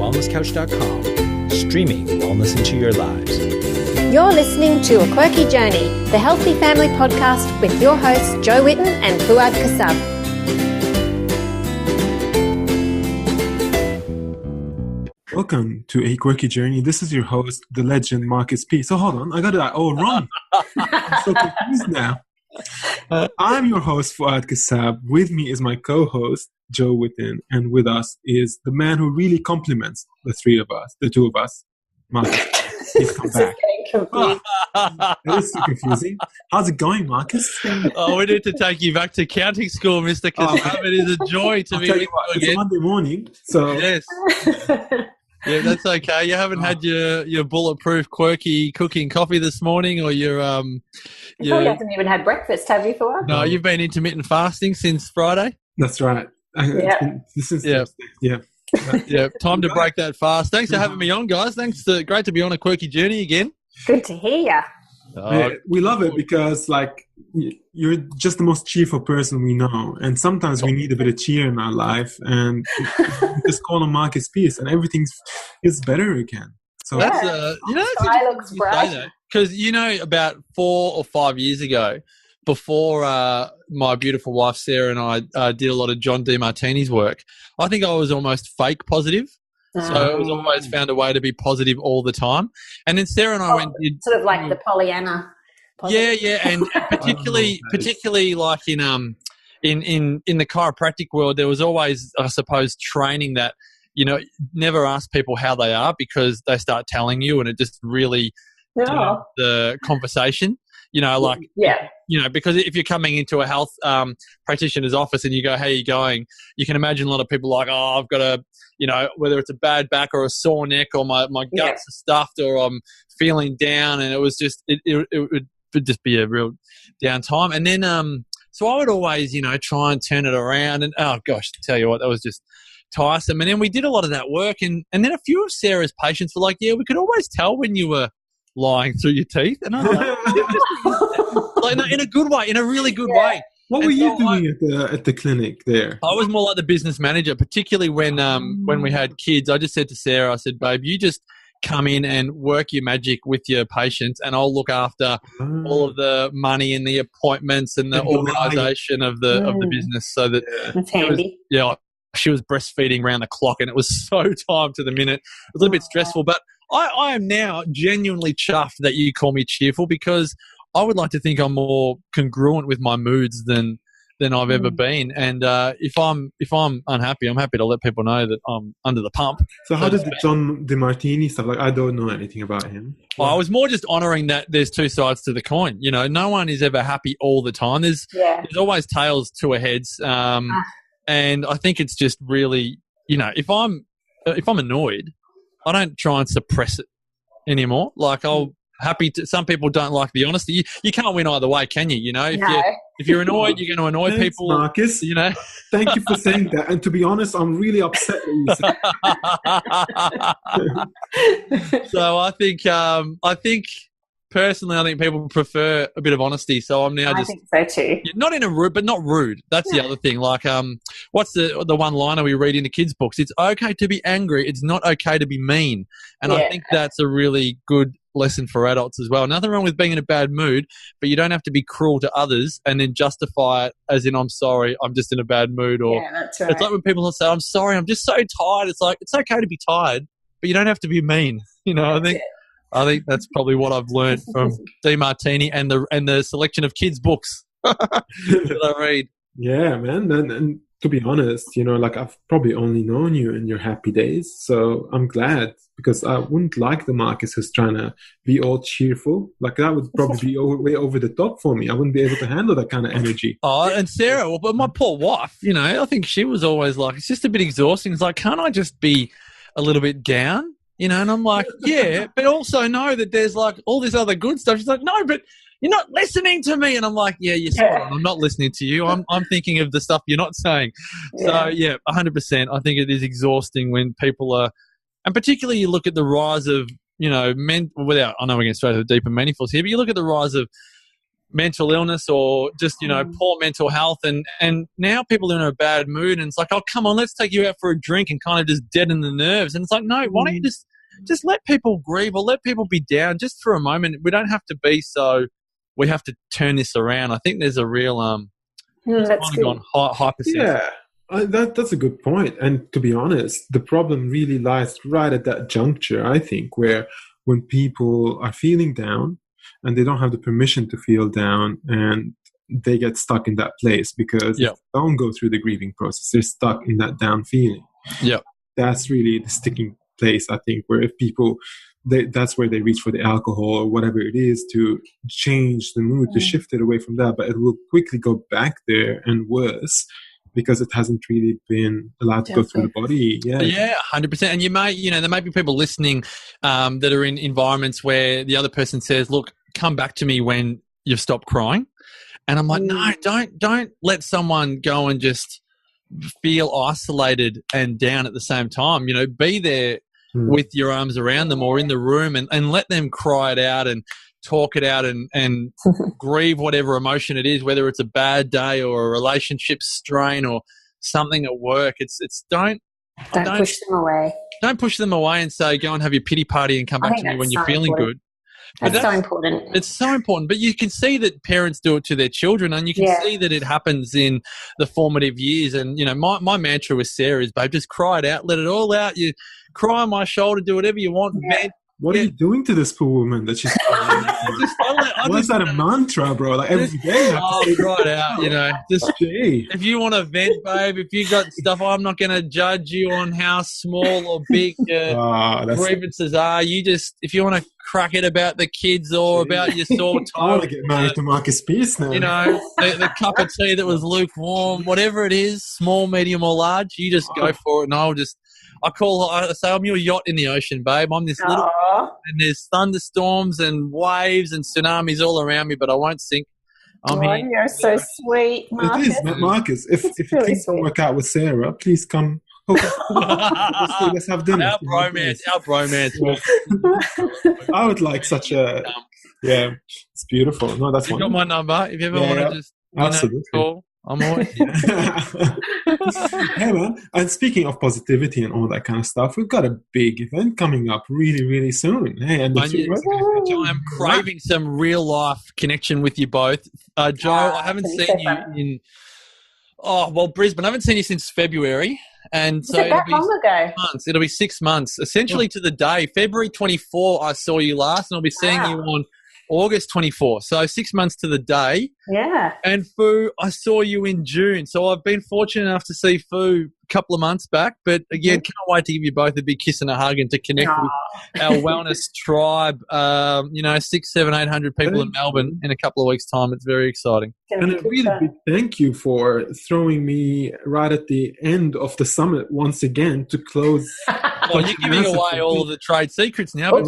wellnesscouch.com, streaming wellness into your lives. You're listening to A Quirky Journey, the healthy family podcast with your hosts Joe Witten and Fuad Kassab. Welcome to A Quirky Journey. This is your host, the legend Marcus Pearce. So hold on, I got that all wrong. I'm so confused now. I'm your host, Fuad Kassab. With me is my co-host, Joe Witten, and with us is the man who really compliments the two of us, Marcus. He's come back. It is so confusing. How's it going, Marcus? Oh, we need to take you back to counting school, Mr. Kassab. It is a joy to be with you again. It's Monday morning, so... Yes. Yeah, that's okay. You haven't had your bulletproof, quirky cooking coffee this morning, or You haven't even had breakfast, have you, Fuad? No, you've been intermittent fasting since Friday? That's right. Yeah. Time to break that fast. Thanks for having me on, guys. Great to be on A Quirky Journey again. Good to hear you. We love it because, you're just the most cheerful person we know, and sometimes we need a bit of cheer in our life, and just call him Marcus Pearce, and everything is better again. So that's sky looks bright. Because about 4 or 5 years ago, before my beautiful wife Sarah and I did a lot of John DeMartini's work, I think I was almost fake positive. So I was always found a way to be positive all the time. And then Sarah and I went... Sort of like the Pollyanna. Positive. Yeah. And particularly like in the chiropractic world, there was always, I suppose, training that, never ask people how they are because they start telling you and it just really the conversation. Because if you're coming into a health practitioner's office and you go, how are you going? You can imagine a lot of people like, oh, I've got whether it's a bad back or a sore neck or my guts are stuffed or I'm feeling down, and it was just, it would just be a real down time. And then, so I would always, try and turn it around, and oh gosh, tell you what, that was just tiresome. And then we did a lot of that work, and then a few of Sarah's patients were like, yeah, we could always tell when you were lying through your teeth. And I was like, in a good way, in a really good way. What were you doing at the clinic there? I was more like the business manager, particularly when we had kids. I just said to Sarah, I said, babe, you just come in and work your magic with your patients, and I'll look after all of the money and the appointments and the organisation of the business. So that's handy. She was breastfeeding around the clock, and it was so timed to the minute. It was a little bit stressful, but I am now genuinely chuffed that you call me cheerful, because I would like to think I'm more congruent with my moods than I've ever been. And if I'm unhappy, I'm happy to let people know that I'm under the pump. So how did the John DeMartini stuff? I don't know anything about him. Well, I was more just honouring that there's two sides to the coin. No one is ever happy all the time. There's always tails to a heads. And I think it's just really, if I'm annoyed, I don't try and suppress it anymore. Happy to. Some people don't like the honesty. You can't win either way, can you? If you're annoyed, you're going to annoy people. Marcus, thank you for saying that. And to be honest, I'm really upset that you said. So I think personally, I think people prefer a bit of honesty. So I'm now I think so too. Not in a rude, but not rude. That's the other thing. What's the one-liner we read in the kids' books? It's okay to be angry. It's not okay to be mean. And I think that's a really good lesson for adults as well. Nothing wrong with being in a bad mood, but you don't have to be cruel to others and then justify it as in, I'm sorry, I'm just in a bad mood. Or that's right. It's like when people say, I'm sorry, I'm just so tired. It's like, it's okay to be tired, but you don't have to be mean. I think that's probably what I've learned from DeMartini and the selection of kids' books that I read. Yeah, man. And to be honest, I've probably only known you in your happy days. So I'm glad, because I wouldn't like the Marcus who's trying to be all cheerful. That would probably be way over the top for me. I wouldn't be able to handle that kind of energy. Oh, and Sarah, but my poor wife, I think she was always like, it's just a bit exhausting. It's like, can't I just be a little bit down? And I'm like, yeah, but also know that there's all this other good stuff. She's like, no, but you're not listening to me. And I'm like, yeah, you're spot on. I'm not listening to you. I'm thinking of the stuff you're not saying. So, 100%. I think it is exhausting when people are, and particularly you look at the rise of, men, I know we're going straight to the deep and meaningfuls here, but you look at the rise of mental illness or just, poor mental health. And now people are in a bad mood and it's like, oh, come on, let's take you out for a drink and kind of just deaden the nerves. And it's like, no, why don't you just let people grieve or let people be down just for a moment. We don't have to be so, we have to turn this around. I think there's a real, that's good. gone hypersensitive. Yeah, that's a good point. And to be honest, the problem really lies right at that juncture, I think, where when people are feeling down and they don't have the permission to feel down and they get stuck in that place because if they don't go through the grieving process, they're stuck in that down feeling. Yeah. That's really the sticking place, I think, where if people, that's where they reach for the alcohol or whatever it is to change the mood, to shift it away from that. But it will quickly go back there and worse because it hasn't really been allowed to go through the body. Yeah, 100%. And you may, there may be people listening that are in environments where the other person says, look, come back to me when you've stopped crying. And I'm like, no, don't let someone go and just feel isolated and down at the same time. Be there with your arms around them or in the room and let them cry it out and talk it out and grieve whatever emotion it is, whether it's a bad day or a relationship strain or something at work. It's don't push them away. Don't push them away and say, go and have your pity party and come back to me when you're feeling good. That's so important. It's so important. But you can see that parents do it to their children and you can see that it happens in the formative years. And, my mantra with Sarah is, babe, just cry it out, let it all out. You cry on my shoulder, do whatever you want, vent. What are you doing to this poor woman that she's what's that a mantra, bro? Like every day you have to say right out, just if you want to vent, babe, if you got stuff, I'm not going to judge you on how small or big grievances are. You just, if you want to crack it about the kids or about your sore toe. I want to get married to Marcus Pearce now. The cup of tea that was lukewarm, whatever it is, small, medium or large, you just go for it. And I say, I'm your yacht in the ocean, babe. I'm this little, and there's thunderstorms and waves and tsunamis all around me, but I won't sink. You're so sweet, Marcus. It is, Marcus. If really things don't work out with Sarah, please come. Let's have dinner. Our bromance. I would like such a, it's beautiful. No, that's you got my number. If you ever want to just absolutely call. I'm always here. Hey man, and speaking of positivity and all that kind of stuff, we've got a big event coming up really, really soon. Hey, and I'm craving some real life connection with you both. Joe, I haven't seen you in Brisbane. I haven't seen you since February. And so it'll be 6 months, essentially to the day. February 24, I saw you last, and I'll be seeing you on August 24. So 6 months to the day. Yeah. And Fu, I saw you in June. So I've been fortunate enough to see Fu a couple of months back. But again, can't wait to give you both a big kiss and a hug and to connect with our wellness tribe. 600, 700, 800 people in Melbourne in a couple of weeks' time. It's very exciting. And a really big thank you for throwing me right at the end of the summit once again to close. Well, you're giving away all of the trade secrets now. But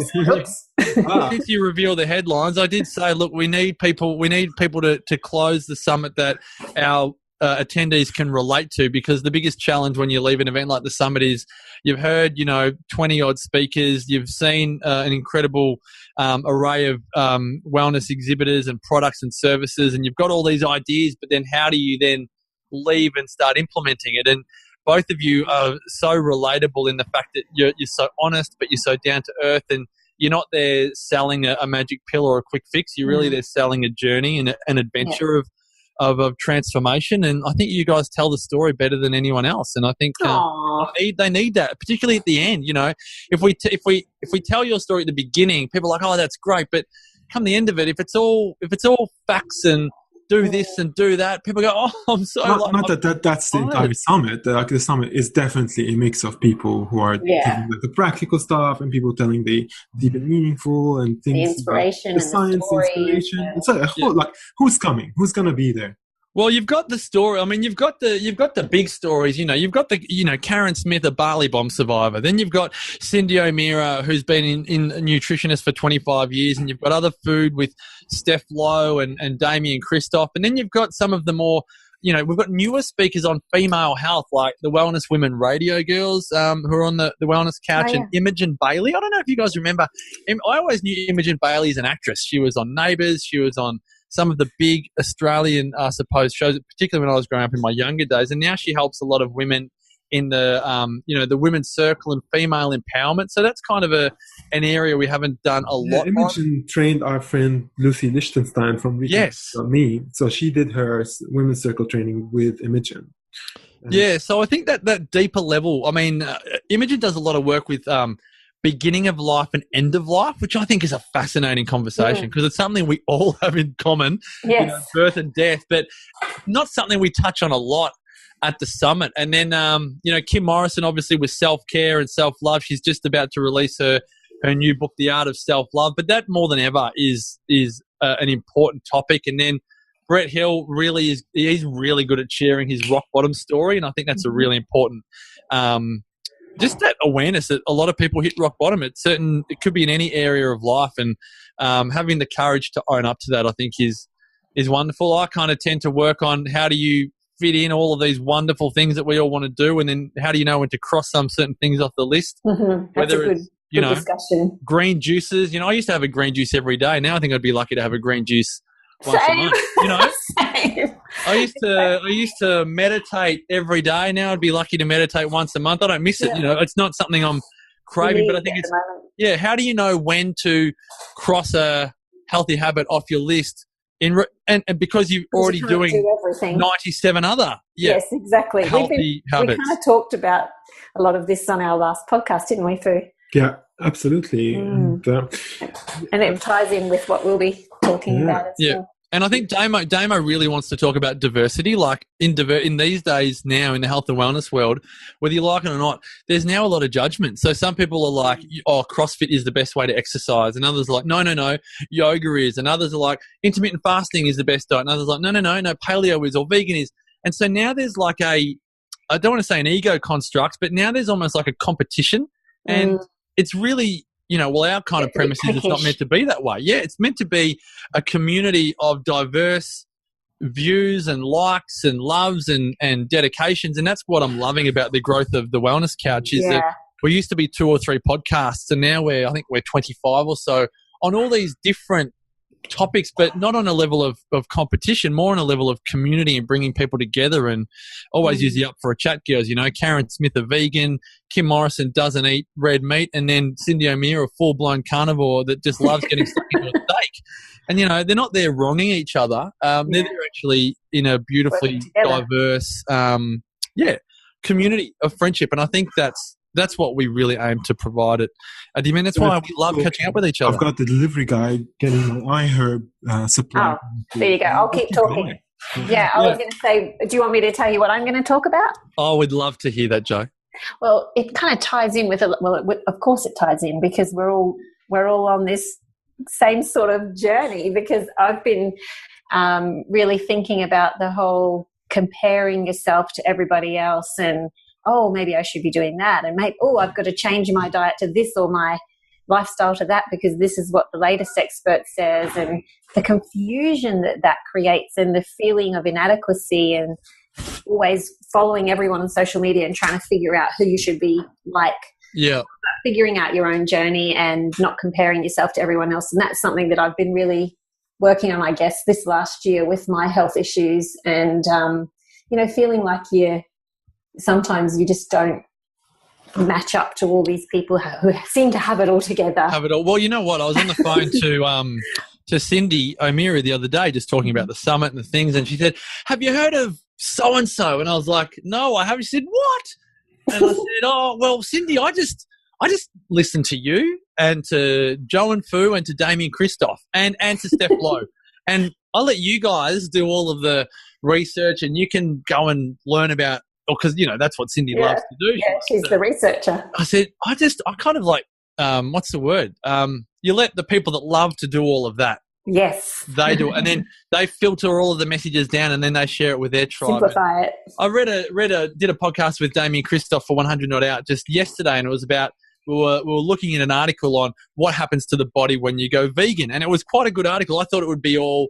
since you reveal the headlines, I did say, look, we need people to close the summit that our attendees can relate to, because the biggest challenge when you leave an event like the summit is you've heard 20 odd speakers, you've seen an incredible array of wellness exhibitors and products and services, and you've got all these ideas, but then how do you then leave and start implementing it? And both of you are so relatable in the fact that you're so honest, but you're so down to earth, and you're not there selling a magic pill or a quick fix. You're really there selling a journey and an adventure of transformation. And I think you guys tell the story better than anyone else. And I think they need that, particularly at the end. If we tell your story at the beginning, people are like, oh, that's great. But come the end of it, if it's all facts and do this and do that, people go, oh, I'm so that's the entire summit. The summit is definitely a mix of people who are telling the practical stuff and people telling the deep and meaningful and things, the inspiration, the science, the inspiration. So, who's coming? Who's going to be there? Well, you've got the story. I mean, you've got the big stories. You've got the Karen Smith, a Bali bomb survivor. Then you've got Cindy O'Meara, who's been in a nutritionist for 25 years, and you've got other food with Steph Lowe and Damien Christoph. And then you've got some of the more, we've got newer speakers on female health, like the Wellness Women Radio Girls, who are on the Wellness Couch, and Imogen Bailey. I don't know if you guys remember. I always knew Imogen Bailey as an actress. She was on Neighbours. She was on some of the big Australian, I suppose, shows, particularly when I was growing up in my younger days. And now she helps a lot of women in the, the women's circle and female empowerment. So that's kind of an area we haven't done a lot. Imogen trained our friend Lucy Lichtenstein from Me. So she did her women's circle training with Imogen. Yeah, so I think that deeper level, I mean, Imogen does a lot of work with beginning of life and end of life, which I think is a fascinating conversation because it's something we all have in common, birth and death, but not something we touch on a lot at the summit. And then, Kim Morrison, obviously, with self-care and self-love, she's just about to release her new book, The Art of Self-Love, but that more than ever is an important topic. And then Brett Hill he's really good at sharing his rock bottom story, and I think that's a really important just that awareness that a lot of people hit rock bottom. It could be in any area of life, and having the courage to own up to that, I think, is wonderful. I kind of tend to work on how do you fit in all of these wonderful things that we all want to do, and then how do you know when to cross some certain things off the list? Mm-hmm. That's a good discussion. Green juices. I used to have a green juice every day. Now I think I'd be lucky to have a green juice once a month. Same. I used to meditate every day. Now I'd be lucky to meditate once a month. I don't miss it. It's not something I'm craving, but I think it's how do you know when to cross a healthy habit off your list and because you're already doing 97 other yes, exactly. healthy habits. We kind of talked about a lot of this on our last podcast, didn't we, Fu? Yeah, absolutely. And it ties in with what we'll be talking about as well. And I think Damo really wants to talk about diversity. Like in these days now in the health and wellness world, whether you like it or not, there's now a lot of judgment. So some people are like, oh, CrossFit is the best way to exercise. And others are like, no, yoga is. And others are like, intermittent fasting is the best diet. And others are like, no, paleo is or vegan is. And so now there's like I don't want to say an ego construct, but now there's almost like a competition. And it's really, our kind of premise is it's not meant to be that way. Yeah, it's meant to be a community of diverse views and likes and loves and dedications. And that's what I'm loving about the growth of the Wellness Couch is that we used to be 2 or 3 podcasts, and now I think we're 25 or so on all these different topics, but not on a level of competition, more on a level of community and bringing people together. And always use you up for a chat, girls. Karen Smith, a vegan, Kim Morrison doesn't eat red meat, and then Cindy O'Meara, a full-blown carnivore that just loves getting stuck into a steak. And, they're not there wronging each other. They're there actually in a beautifully diverse, community of friendship. And I think that's what we really aim to provide at the event. That's why we love catching up with each other. I've got the delivery guy getting my iHerb supply. Oh, there you go. I'll keep talking. I was going to say, do you want me to tell you what I'm going to talk about? I would love to hear that, Jo. Well, it kind of ties in with of course it ties in because we're all on this same sort of journey, because I've been really thinking about the whole comparing yourself to everybody else and, oh, maybe I should be doing that. And I've got to change my diet to this or my lifestyle to that because this is what the latest expert says. And the confusion that creates and the feeling of inadequacy and always following everyone on social media and trying to figure out who you should be like. Yeah. Figuring out your own journey and not comparing yourself to everyone else. And that's something that I've been really working on, I guess, this last year with my health issues and, feeling like sometimes you just don't match up to all these people who seem to have it all together. Have it all. Well, you know what? I was on the phone to Cindy O'Meara the other day just talking about the summit and the things, and she said, have you heard of so-and-so? And I was like, no, I haven't. She said, what? And I said, oh, well, Cindy, I just listen to you and to Joe and Fu and to Damien Christoph and to Steph Lowe. And I'll let you guys do all of the research and you can go and learn about, because, that's what Cindy loves to do. Yeah, she's the researcher. I said, I kind of like, what's the word? You let the people that love to do all of that. Yes. They do it. And then they filter all of the messages down and then they share it with their tribe. Simplify it. I did a podcast with Damien Christoph for 100 Not Out just yesterday, and it was about, we were looking at an article on what happens to the body when you go vegan. And it was quite a good article. I thought it would be all,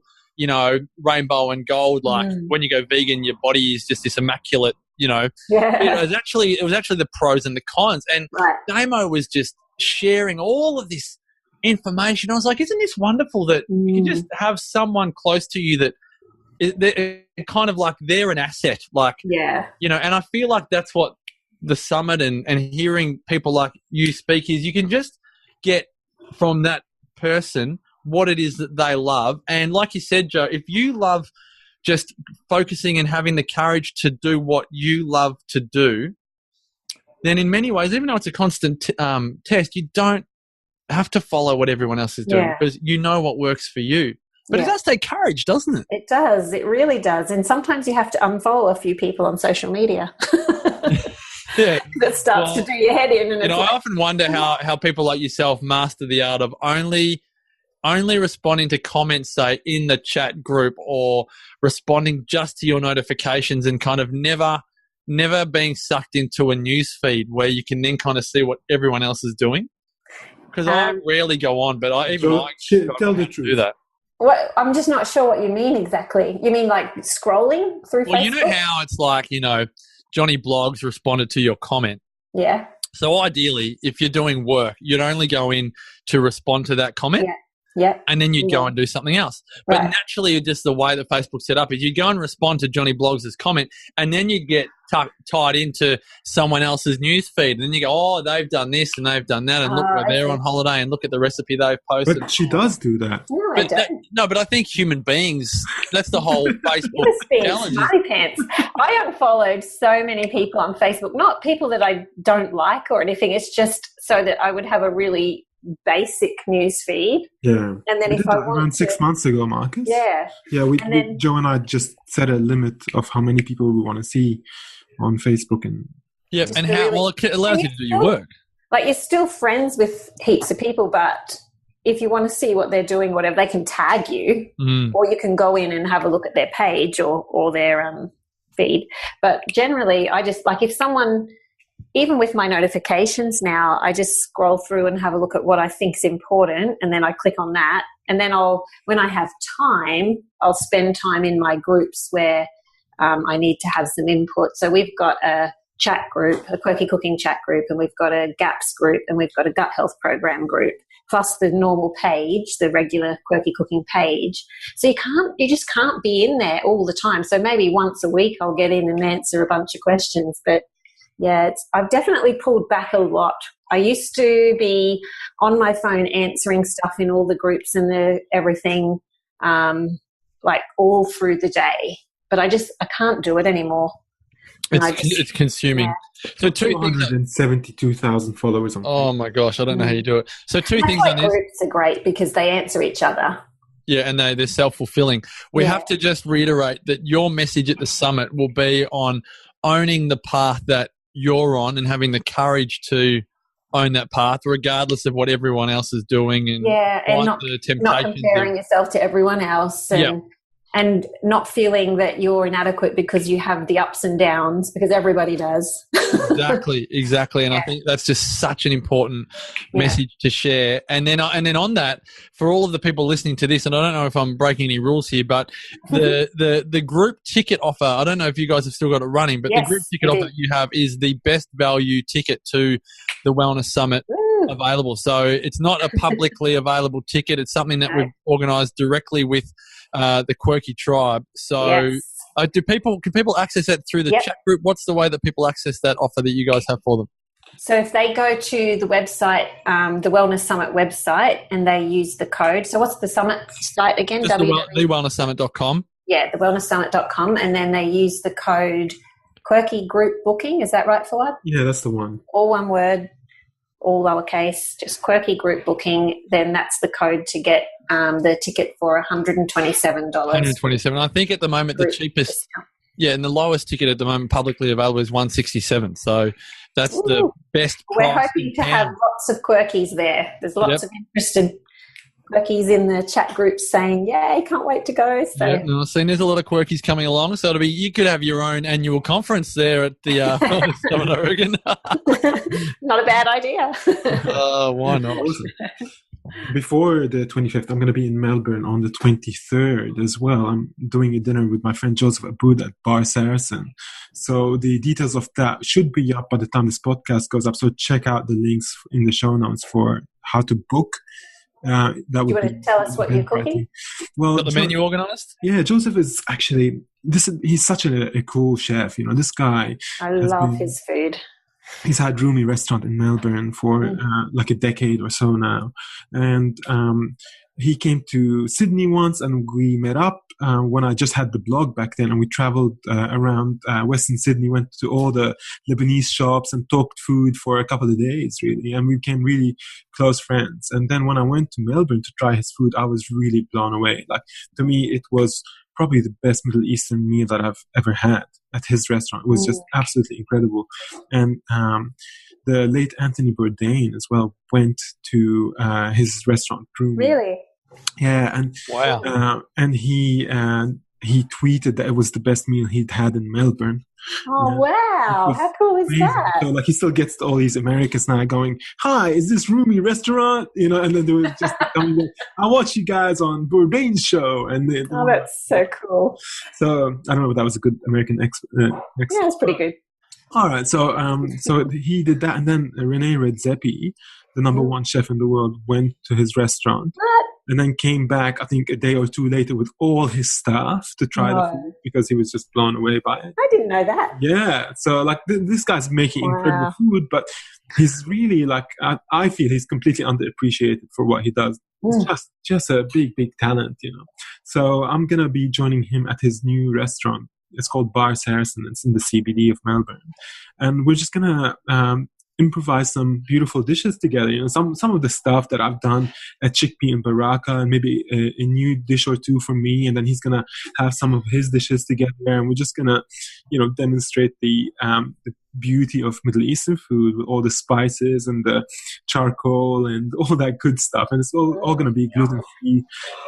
rainbow and gold. Like when you go vegan, your body is just this immaculate, Yeah. It was actually the pros and the cons. And Damo was just sharing all of this information. I was like, isn't this wonderful that you can just have someone close to you that they're kind of like they're an asset, like, you know, and I feel like that's what the summit and hearing people like you speak is you can just get from that person what it is that they love. And like you said, Joe, if you love just focusing and having the courage to do what you love to do, then in many ways, even though it's a constant test, you don't have to follow what everyone else is doing because you know what works for you. But it does take courage, doesn't it? It does. It really does. And sometimes you have to unfollow a few people on social media. That starts to do your head in. And I often wonder how people like yourself master the art of only responding to comments, say, in the chat group or responding just to your notifications and kind of never being sucked into a news feed where you can then kind of see what everyone else is doing. Because I rarely go on, but I tell the truth. Do that. What, I'm just not sure what you mean exactly. You mean like scrolling through Facebook? Well, you know how it's like, you know, Johnny Blogs responded to your comment. Yeah. So ideally, if you're doing work, you'd only go in to respond to that comment. Yeah. Yeah. And then you'd go and do something else. But naturally, just the way that Facebook's set up is you go and respond to Johnny Blogs' comment and then you get tied into someone else's news feed. And then you go, oh, they've done this and they've done that. And look where they're on holiday and look at the recipe they've posted. But she does do that. No, I don't. But I think human beings, that's the whole Facebook challenge. Smarty pants. I unfollowed so many people on Facebook, not people that I don't like or anything. It's just so that I would have a really basic news feed. Yeah. And then if I want around 6 months ago, Marcus. Yeah. Yeah, Joe and I just set a limit of how many people we want to see on Facebook and and how it allows you to do your work. Like you're still friends with heaps of people, but if you want to see what they're doing, whatever, they can tag you or you can go in and have a look at their page or their feed. But generally I just like if someone, even with my notifications now, I just scroll through and have a look at what I think is important and then I click on that. And then when I have time, I'll spend time in my groups where I need to have some input. So we've got a chat group, a Quirky Cooking chat group, and we've got a GAPS group, and we've got a gut health program group, plus the normal page, the regular Quirky Cooking page. So you just can't be in there all the time. So maybe once a week I'll get in and answer a bunch of questions. But yeah, I've definitely pulled back a lot. I used to be on my phone answering stuff in all the groups and everything, like all through the day. But I can't do it anymore. It's consuming. Yeah. So 272,000 followers on Facebook. Oh my gosh, I don't know how you do it. So two things on this. Groups are great because they answer each other. Yeah, and they're self-fulfilling. We have to just reiterate that your message at the summit will be on owning the path that you're on and having the courage to own that path regardless of what everyone else is doing and not comparing yourself to everyone else and not feeling that you're inadequate because you have the ups and downs, because everybody does. Exactly. And I think that's just such an important message to share. And then on that, for all of the people listening to this, and I don't know if I'm breaking any rules here, but the group ticket offer, I don't know if you guys have still got it running, but the group ticket offer that you have is the best value ticket to the Wellness Summit available. So it's not a publicly available ticket. It's something that we've organised directly with the Quirky Tribe. So can people access that through the chat group? What's the way that people access that offer that you guys have for them? So if they go to the website, the Wellness Summit website, and they use the code. So what's the summit site again? thewellnesssummit.com. Yeah, thewellnesssummit.com. And then they use the code Quirky Group Booking. Is that right, Fawad? Yeah, that's the one. All one word, all lowercase, just Quirky Group Booking. Then that's the code to get the ticket for $127. $127. I think at the moment the cheapest, and the lowest ticket at the moment publicly available is $167. So that's the best price. We're hoping to have lots of quirkies there. There's lots of interested quirkies in the chat group saying, "Yay, can't wait to go." So there's a lot of quirkies coming along. So you could have your own annual conference there at the Summit, I reckon. Not a bad idea. Why not? Before the 25th, I'm going to be in Melbourne on the 23rd as well. I'm doing a dinner with my friend Joseph Aboud at Bar Saracen. So the details of that should be up by the time this podcast goes up. So check out the links in the show notes for how to book That Do would you want be to tell us what you're cooking? Well, Got the menu organised? Yeah, Joseph is actually he's such a cool chef. This guy. I love his food. He's had Rumi restaurant in Melbourne for like a decade or so now, and he came to Sydney once, and we met up when I just had the blog back then, and we traveled around Western Sydney, went to all the Lebanese shops and talked food for a couple of days, really, and we became really close friends. And then when I went to Melbourne to try his food, I was really blown away. Like, to me, it was probably the best Middle Eastern meal that I've ever had at his restaurant. It was just absolutely incredible. And the late Anthony Bourdain as well went to his restaurant. Really? Yeah, and wow. And he tweeted that it was the best meal he'd had in Melbourne. Oh, wow. How cool is that? So, like, he still gets all these Americans now going, "Hi, is this Rumi restaurant?" And then they were just coming, "I watch you guys on Bourdain's show." And that's so cool. So I don't know if that was a good American Yeah, it's pretty good. All right, so he did that, and then Rene Redzepi, the number one chef in the world, went to his restaurant. What? And then came back, I think, a day or two later with all his staff to try the food because he was just blown away by it. I didn't know that. Yeah. So, like, this guy's making incredible food, but he's really, like, I feel he's completely underappreciated for what he does. It's just a big, big talent, So I'm going to be joining him at his new restaurant. It's called Bar Saracen. It's in the CBD of Melbourne. And we're just going to improvise some beautiful dishes together. Some of the stuff that I've done at Chickpea and Baraka, and maybe a new dish or two for me, and then he's gonna have some of his dishes together, and we're just gonna, demonstrate the beauty of Middle Eastern food with all the spices and the charcoal and all that good stuff, and it's all gonna be gluten free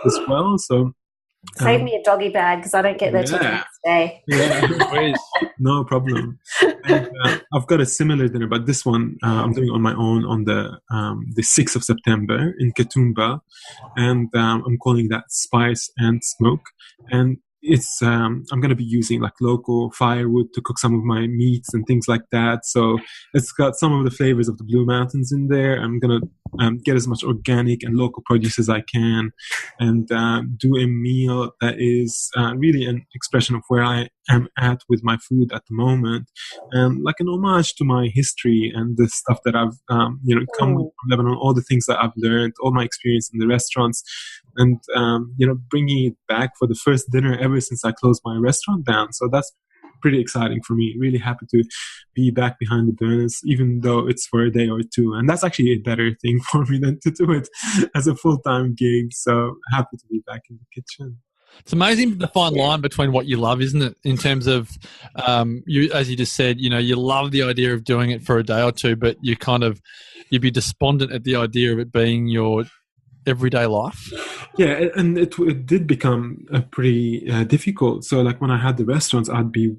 as well. So. Save me a doggy bag because I don't get there till the next day. Yeah, no problem. And, I've got a similar dinner, but this one I'm doing on my own on the 6th of September in Katoomba, and I'm calling that Spice and Smoke. And it's I'm going to be using like local firewood to cook some of my meats and things like that. So it's got some of the flavors of the Blue Mountains in there. I'm going to get as much organic and local produce as I can, and do a meal that is really an expression of where I am at with my food at the moment, like an homage to my history and the stuff that I've come with from Lebanon, all the things that I've learned, all my experience in the restaurants, and bringing it back for the first dinner ever since I closed my restaurant down. So that's pretty exciting for me. Really happy to be back behind the burners, even though it's for a day or two. And that's actually a better thing for me than to do it as a full-time gig. So happy to be back in the kitchen. It's amazing the fine line between what you love, isn't it? In terms of, you, as you just said, you love the idea of doing it for a day or two, but you'd be despondent at the idea of it being your everyday life. Yeah, and it did become pretty difficult. So, like, when I had the restaurants, I'd be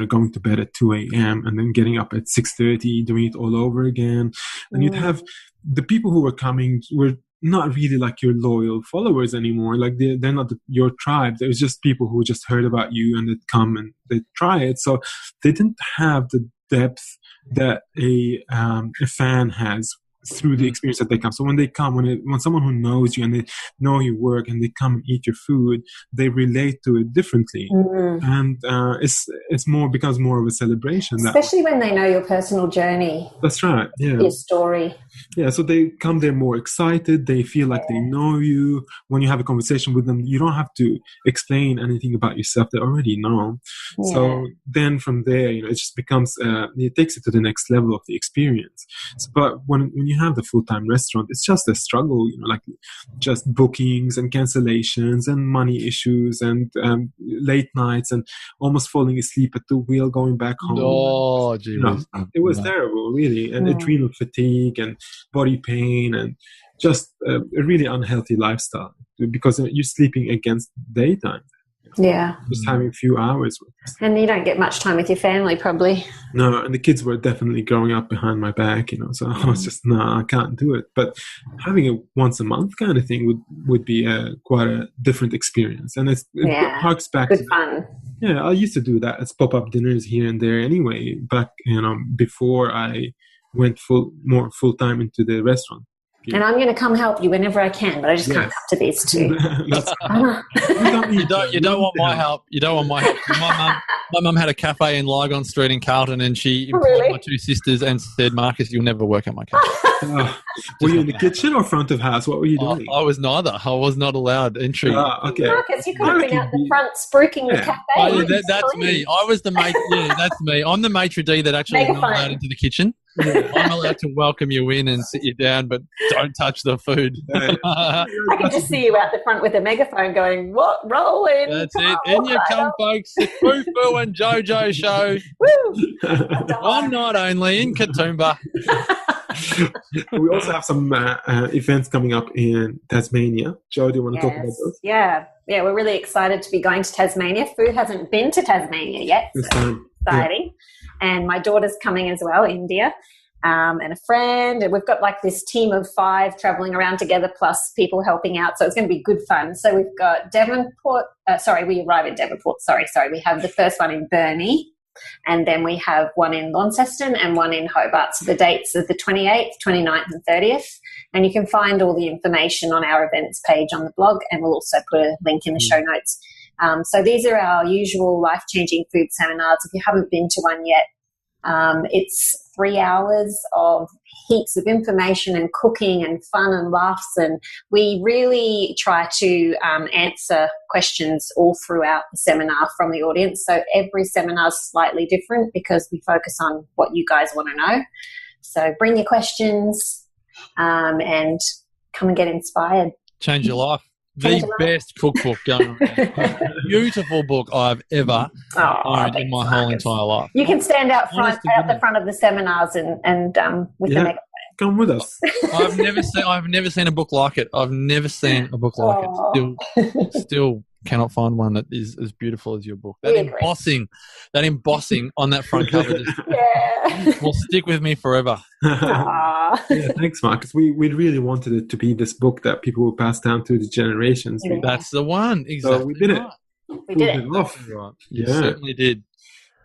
going to bed at 2 a.m. and then getting up at 6:30, doing it all over again. And you'd have the people who were coming were not really like your loyal followers anymore. Like, they're not your tribe. There's just people who just heard about you and they'd come and they'd try it. So they didn't have the depth that a fan has through the experience that they come. So when they come, when someone who knows you and they know your work and they come and eat your food, they relate to it differently, and it's becomes more of a celebration. Especially when they know your personal journey. That's right. Yeah. Your story. Yeah. So they come there more excited. They feel like they know you. When you have a conversation with them, you don't have to explain anything about yourself. They already know. Yeah. So then from there, it just becomes it takes it to the next level of the experience. But when you have the full-time restaurant, it's just a struggle, like just bookings and cancellations and money issues and late nights and almost falling asleep at the wheel going back home. Oh, gee, it was terrible, really, and adrenal fatigue and body pain and just a really unhealthy lifestyle because you're sleeping against daytime. Yeah. Just having a few hours with us. And you don't get much time with your family, probably. No, and the kids were definitely growing up behind my back, so I was just, I can't do it. But having it once a month kind of thing would be quite a different experience. And it harks back to fun. Yeah, I used to do that as pop-up dinners here and there anyway, back, before I went full-time into the restaurant. And I'm going to come help you whenever I can, but I just can't come to these two. You don't want my help. You don't want my help. My mum had a cafe in Lygon Street in Carlton, and she employed my two sisters and said, "Marcus, you'll never work at my cafe." Were you in the kitchen or front of house? What were you doing? I was neither. I was not allowed entry. Okay. Marcus, you could have been out the front spruiking the cafe. Oh, yeah, that's me. I was the mate. Yeah, that's me. I'm the maitre d' that actually is not allowed into the kitchen. I'm allowed to welcome you in and sit you down, but don't touch the food. I can just see you out the front with a megaphone going, "What? Roll in." That's it. In you come, folks. The Foo and JoJo show. Woo! One night only in Katoomba. We also have some events coming up in Tasmania. Joe, do you want to talk about those? Yeah, we're really excited to be going to Tasmania. Fu hasn't been to Tasmania yet. So exciting. Yeah. And my daughter's coming as well, India, and a friend. And we've got like this team of 5 traveling around together plus people helping out. So it's going to be good fun. So we've got Devonport. We arrive in Devonport. Sorry. We have the first one in Burnie. And then we have one in Launceston and one in Hobart. So the dates are the 28th, 29th and 30th. And you can find all the information on our events page on the blog, and we'll also put a link in the show notes. So these are our usual life-changing food seminars. If you haven't been to one yet, it's 3 hours of heaps of information and cooking and fun and laughs, and we really try to answer questions all throughout the seminar from the audience. So every seminar is slightly different because we focus on what you guys want to know. So bring your questions and come and get inspired. Change your life. The best cookbook going around. Beautiful book I've ever owned in my whole entire life. You can stand out the front of the seminars and with the megaphone. Come with us. I've never seen a book like it. I've never seen a book like it. Still cannot find one that is as beautiful as your book. That embossing on that front cover will stick with me forever. Thanks, Marcus. We really wanted it to be this book that people will pass down through the generations. That's the one. Exactly. So we did it. We did it. Right. You certainly did.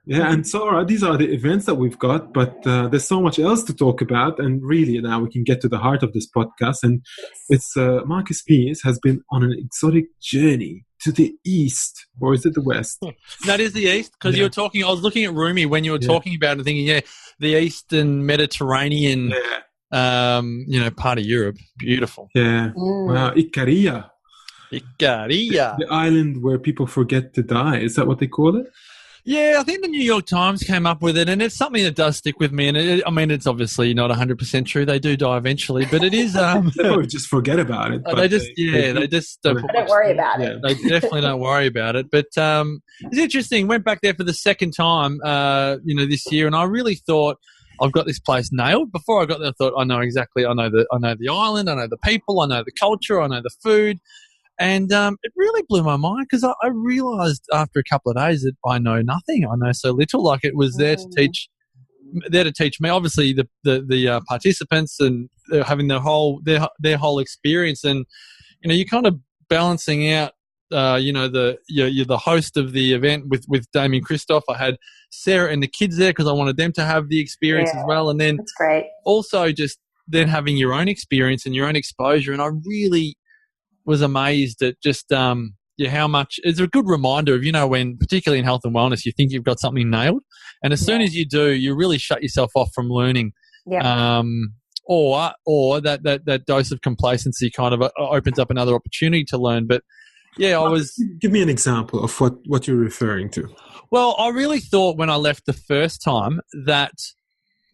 Yeah, and so these are the events that we've got, but there's so much else to talk about, and really now we can get to the heart of this podcast, and it's Marcus Pearce has been on an exotic journey to the east, or is it the west? That is the east, because you were talking, I was looking at Rumi when you were talking about it and thinking, the eastern Mediterranean, part of Europe. Beautiful. Yeah. Wow, Ikaria. The island where people forget to die. Is that what they call it? Yeah, I think the New York Times came up with it, and it's something that does stick with me. And it's obviously not 100% true. They do die eventually, but it is. They probably just forget about it. They just don't worry about it. They definitely don't worry about it. But it's interesting. Went back there for the second time, this year, and I really thought I've got this place nailed. Before I got there, I thought I know exactly. I know the island. I know the people. I know the culture. I know the food. And it really blew my mind because I realised after a couple of days that I know nothing. I know so little. Like it was there to teach me. Obviously, the participants and having their whole experience, and you're kind of balancing out. You're the host of the event with Damien Christoph. I had Sarah and the kids there because I wanted them to have the experience as well. And then that's great. Also, just then having your own experience and your own exposure. And I really was amazed at just how much it's a good reminder of when, particularly in health and wellness, you think you've got something nailed, and as soon as you do, you really shut yourself off from learning. Or that dose of complacency kind of opens up another opportunity to learn. But give me an example of what you're referring to. Well, I really thought when I left the first time that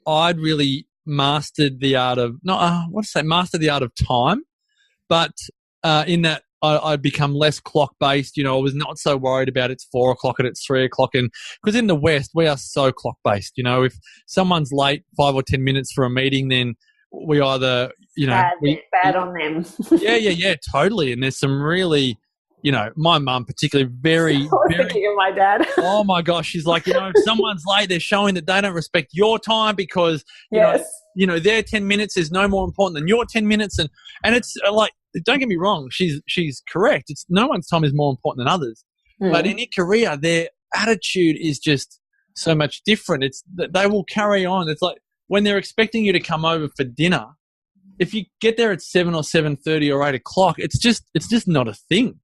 I'd really mastered the art of time, but in that I'd become less clock-based. I was not so worried about it's 4 o'clock and it's 3 o'clock. And because in the West, we are so clock-based. If someone's late 5 or 10 minutes for a meeting, then we either, bad on them. Yeah, totally. And there's some really, my mum particularly very thinking of my dad. Oh my gosh, she's like, if someone's late, they're showing that they don't respect your time because their 10 minutes is no more important than your 10 minutes, and it's like, don't get me wrong, she's correct. It's no one's time is more important than others. But in Ikaria, their attitude is just so much different. It's that they will carry on. It's like when they're expecting you to come over for dinner, if you get there at 7 or 7:30 or 8 o'clock, it's just not a thing.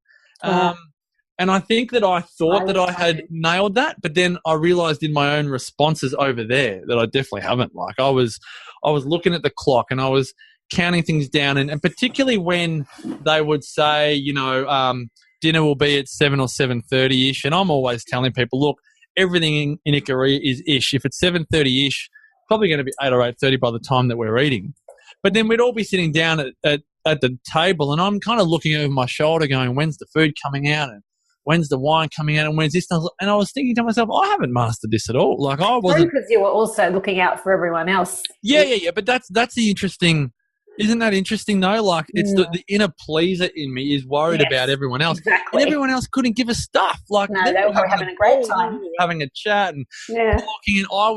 And I think that I thought that I had nailed that, but then I realized in my own responses over there that I definitely haven't. Like I was looking at the clock and I was counting things down, and particularly when they would say, you know, dinner will be at 7 or 7:30-ish, and I'm always telling people, look, everything in Ikaria is ish. If it's 7:30-ish, probably going to be 8 or 8:30 by the time that we're eating. But then we'd all be sitting down at the table, and I'm kind of looking over my shoulder going, when's the food coming out, and when's the wine coming out, and when's this? And I was thinking to myself, I haven't mastered this at all. Like I wasn't, because you were also looking out for everyone else. Yeah. But that's the interesting. Isn't that interesting though? Like it's the inner pleaser in me is worried about everyone else. Exactly. And everyone else couldn't give a stuff. Like no, they were having a great time, having a chat and talking. And I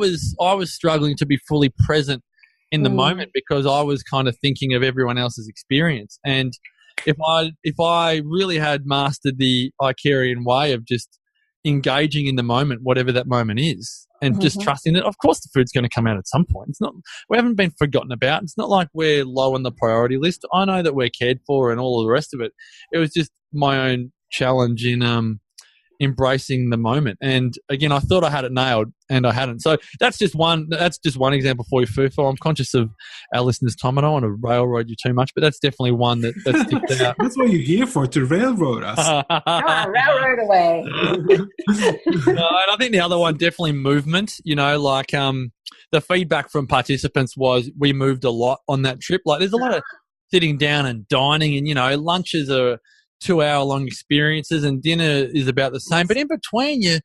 was struggling to be fully present in the moment because I was kind of thinking of everyone else's experience. And if I really had mastered the Ikarian way of just engaging in the moment, whatever that moment is, and just trusting that, of course, the food's going to come out at some point. It's not, we haven't been forgotten about. It's not like we're low on the priority list. I know that we're cared for and all of the rest of it. It was just my own challenge in embracing the moment. And again, I thought I had it nailed, and I hadn't. So that's just one example for you, Fufo. I'm conscious of our listeners' time. I don't want to railroad you too much, but that's definitely one that sticks out. That's what you're here for, to railroad us. Railroad away. And I think the other one, definitely movement. You know, like the feedback from participants was we moved a lot on that trip. Like there's a lot of sitting down and dining, and, you know, lunches are 2-hour-long experiences, and dinner is about the same. But in between, you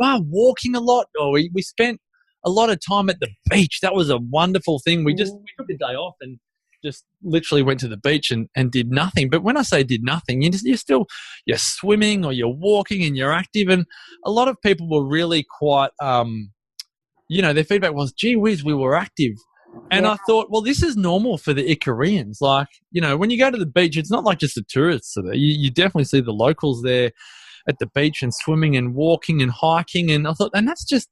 are walking a lot. Or we spent a lot of time at the beach. That was a wonderful thing. We took a day off and just literally went to the beach and did nothing. But when I say did nothing, you're swimming or you're walking and you're active. And a lot of people were really quite, their feedback was, gee whiz, we were active. And I thought, well, this is normal for the Ikarians. Like, you know, when you go to the beach, it's not like just the tourists are there. You definitely see the locals there at the beach and swimming and walking and hiking. And I thought, and that's just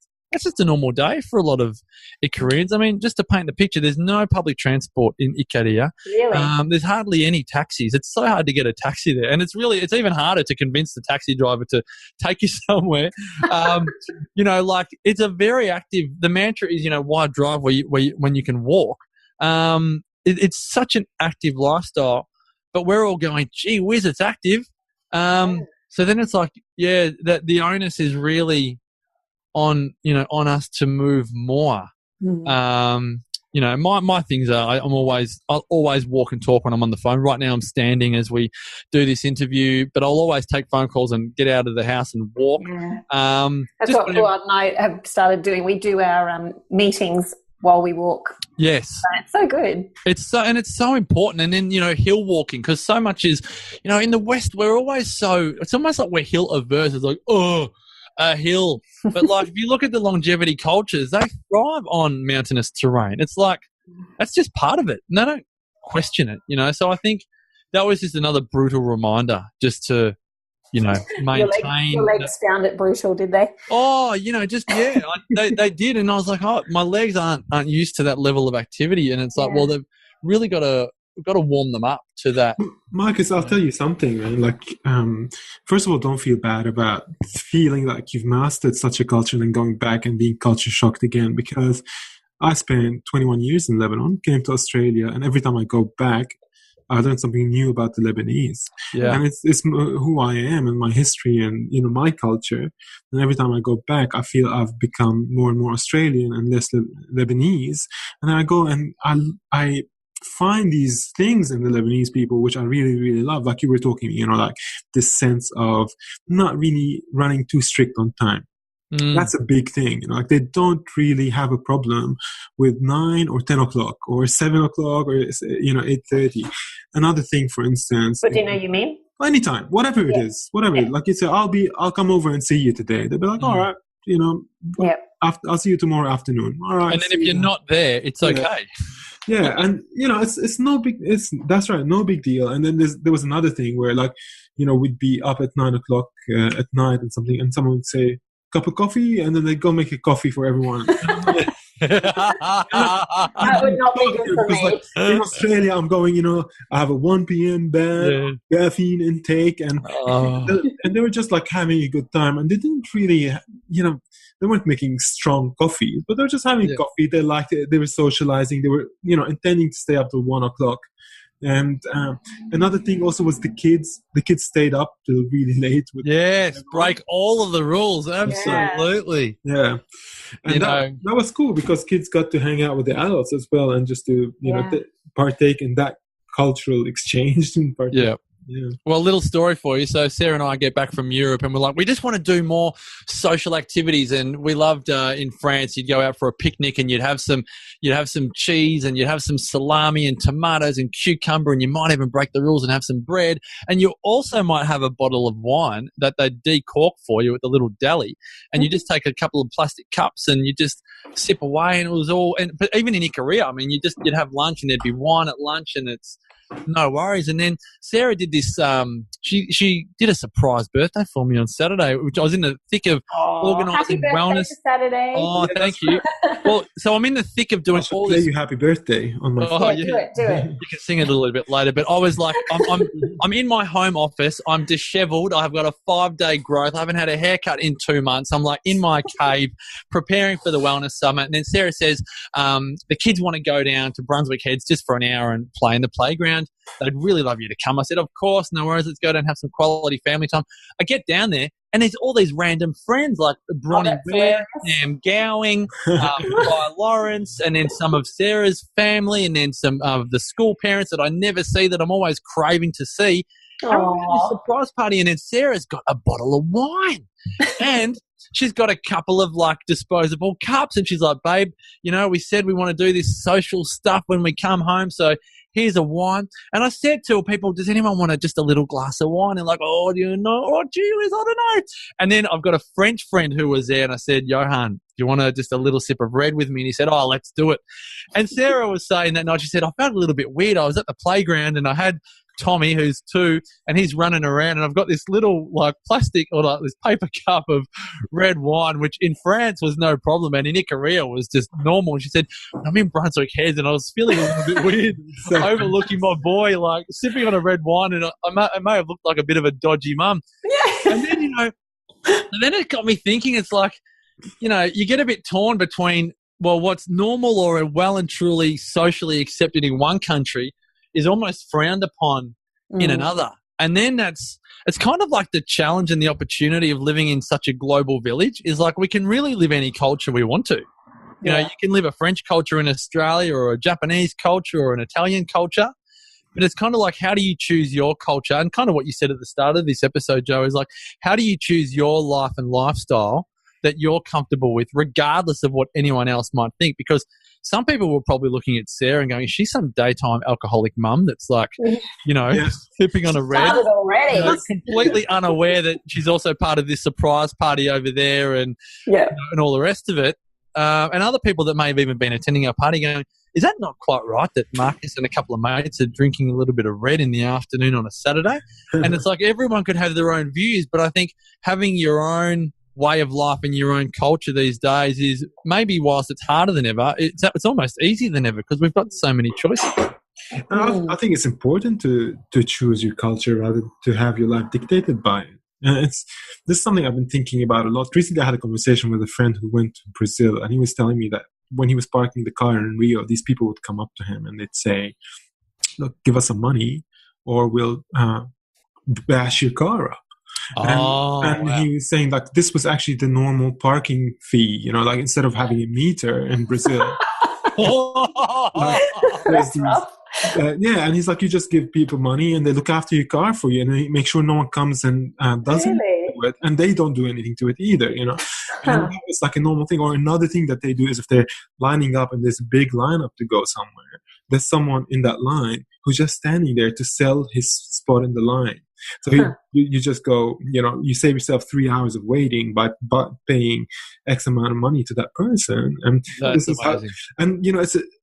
a normal day for a lot of Ikarians. I mean, just to paint the picture, there's no public transport in Ikaria. Really? There's hardly any taxis. It's so hard to get a taxi there. And it's even harder to convince the taxi driver to take you somewhere. Like it's a very active, the mantra is, you know, why drive when you can walk? It's such an active lifestyle, but we're all going, gee whiz, it's active. So then it's like, that the onus is really on us to move more. My things are I'll always walk and talk when I'm on the phone. Right now I'm standing as we do this interview, but I'll always take phone calls and get out of the house and walk. That's what Fuad and I have started doing. We do our meetings while we walk. Yes. So it's so good. It's so important. And then, hill walking, because so much is, in the West, we're always it's almost like we're hill averse. It's like, a hill. But like, if you look at the longevity cultures, they thrive on mountainous terrain. It's like, that's just part of it. And they don't question it, So I think that was just another brutal reminder just to, maintain. Your legs found it brutal, did they? Oh, they did. And I was like, oh, my legs aren't used to that level of activity. And it's like, well, they've really got to warm them up to that. Marcus, I'll tell you something, man. Like, first of all, don't feel bad about feeling like you've mastered such a culture and then going back and being culture shocked again, because I spent 21 years in Lebanon, came to Australia, and every time I go back, I learned something new about the Lebanese. Yeah. And it's who I am and my history and, my culture. And every time I go back, I feel I've become more and more Australian and less Lebanese. And then I go and I find these things in the Lebanese people which I really, really love. Like you were talking, like this sense of not really running too strict on time. That's a big thing. Like they don't really have a problem with 9 or 10 o'clock or 7 o'clock or 8:30. Another thing, for instance. What dinner you mean? Anytime, whatever it is, whatever. Yeah. Like you say, I'll come over and see you today. They'll be like, all right, I'll see you tomorrow afternoon. All right. And then if you're not there, it's okay. Yeah, and it's no big. That's right, no big deal. And then there was another thing where we'd be up at 9 o'clock at night and someone would say cup of coffee, and then they go make a coffee for everyone. That would not be good for me. Like, in Australia, I'm going, I have a 1 p.m. ban, caffeine intake, and they were just like having a good time. And they didn't really, they weren't making strong coffee, but they were just having coffee. They liked it. They were socializing. They were, intending to stay up till 1 o'clock. And another thing also was the kids. The kids stayed up till really late. Break all of the rules. Absolutely. Yeah. And that was cool because kids got to hang out with the adults as well and just to, partake in that cultural exchange. Yeah. Well, a little story for you. So Sarah and I get back from Europe and we're like, we just want to do more social activities. And we loved in France, you'd go out for a picnic and you'd have some cheese and you'd have some salami and tomatoes and cucumber, and you might even break the rules and have some bread. And you also might have a bottle of wine that they decork for you at the little deli. And you just take a couple of plastic cups and you just sip away. And it was all, but even in Ikaria, I mean, you'd have lunch and there'd be wine at lunch, and it's no worries. And then Sarah did this, she did a surprise birthday for me on Saturday, which I was in the thick of organising wellness. Saturday. Oh, thank you. Well, so I'm in the thick of doing all this. You happy birthday on my phone. Do it. You can sing it a little bit later, but I was like, I'm in my home office. I'm disheveled. I've got a 5-day growth. I haven't had a haircut in 2 months. I'm like in my cave preparing for the wellness summit. And then Sarah says, the kids want to go down to Brunswick Heads just for an hour and play in the playground. They'd really love you to come. I said, of course, no worries. Let's go down and have some quality family time. I get down there and there's all these random friends like Bronnie Ware, Sam Gowing, Guy Lawrence, and then some of Sarah's family, and then some of the school parents that I never see that I'm always craving to see. And we're at this surprise party, and then Sarah's got a bottle of wine. And she's got a couple of like disposable cups, and she's like, babe, we said we want to do this social stuff when we come home, so here's a wine. And I said to people, does anyone want just a little glass of wine? And like, oh, do you know? Oh, gee whiz, I don't know. And then I've got a French friend who was there, and I said, Johan, do you want just a little sip of red with me? And he said, oh, let's do it. And Sarah was saying that night, she said, I felt a little bit weird. I was at the playground and I had Tommy, who's 2, and he's running around, and I've got this little like plastic or like this paper cup of red wine, which in France was no problem, and in Ikaria was just normal. And she said, I'm in Brunswick Heads, and I was feeling a little bit weird overlooking my boy, like sipping on a red wine, and I may have looked like a bit of a dodgy mum. And then, and then it got me thinking, it's like, you get a bit torn between, well, what's normal or well and truly socially accepted in one country is almost frowned upon in another. And then it's kind of like the challenge and the opportunity of living in such a global village is like we can really live any culture we want to. You know, you can live a French culture in Australia or a Japanese culture or an Italian culture, but it's kind of like, how do you choose your culture? And kind of what you said at the start of this episode, Joe, is like, how do you choose your life and lifestyle that you're comfortable with, regardless of what anyone else might think? Because some people were probably looking at Sarah and going, is she some daytime alcoholic mum that's like, sipping on a red? Already. Completely unaware that she's also part of this surprise party over there and all the rest of it. And other people that may have even been attending our party going, is that not quite right that Marcus and a couple of mates are drinking a little bit of red in the afternoon on a Saturday? And it's like everyone could have their own views, but I think having your own way of life and your own culture these days is maybe, whilst it's harder than ever, it's almost easier than ever because we've got so many choices. I think it's important to choose your culture rather than to have your life dictated by it. This is something I've been thinking about a lot. Recently I had a conversation with a friend who went to Brazil, and he was telling me that when he was parking the car in Rio, these people would come up to him and they'd say, look, give us some money or we'll bash your car up. And he was saying like this was actually the normal parking fee, like instead of having a meter in Brazil. And he's like, you just give people money and they look after your car for you and they make sure no one comes and doesn't do it, and they don't do anything to it either, And it's like a normal thing. Or another thing that they do is if they're lining up and there's a big lineup to go somewhere, there's someone in that line who's just standing there to sell his spot in the line. So you just go, you save yourself 3 hours of waiting by paying X amount of money to that person. And That's this is amazing. and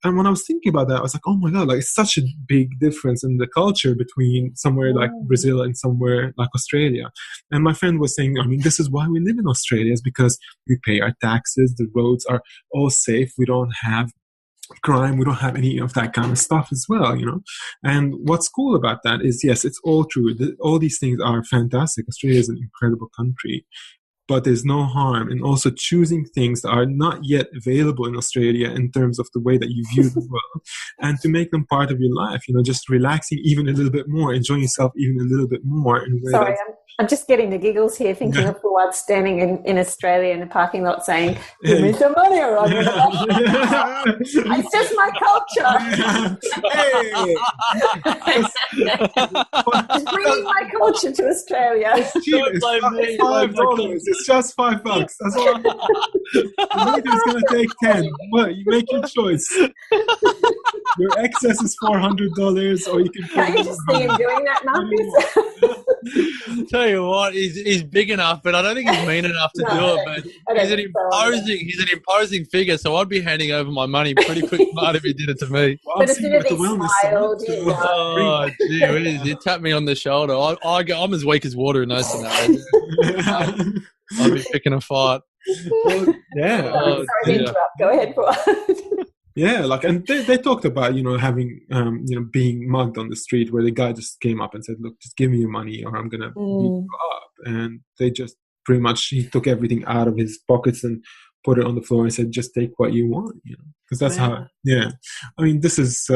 and when I was thinking about that, I was like, oh my God, like it's such a big difference in the culture between somewhere like Brazil and somewhere like Australia. And my friend was saying, I mean, this is why we live in Australia, is because we pay our taxes, the roads are all safe, we don't have crime, we don't have any of that kind of stuff as well, And what's cool about that is, yes, it's all true. All these things are fantastic. Australia is an incredible country, but there's no harm in also choosing things that are not yet available in Australia in terms of the way that you view the world, and to make them part of your life, just relaxing even a little bit more, enjoying yourself even a little bit more in a way. Sorry, I'm just getting the giggles here, thinking of Fuad standing in Australia in a parking lot saying, give me some money or I'm going to it's just my culture. Just bringing my culture to Australia. It's cheap. It's $5. It's just $5. That's all. Maybe it's going to take 10. What? You make your choice. Your excess is $400, or you can. Can't you just see him doing that, Marcus? Tell you what, he's big enough, but I don't think he's mean enough to do it. But he's an imposing figure, so I'd be handing over my money pretty quick if he did it to me. Well, but as soon as he smiled, oh, gee whiz, he tapped me on the shoulder. I'm as weak as water in those scenarios. I'd be picking a fight. Well, yeah. Sorry to interrupt. Go ahead, Fuad. Yeah, and they talked about, having, being mugged on the street, where the guy just came up and said, look, just give me your money or I'm going to beat you up. And they just pretty much, he took everything out of his pockets and put it on the floor and said, just take what you want, because that's how, I mean, this is,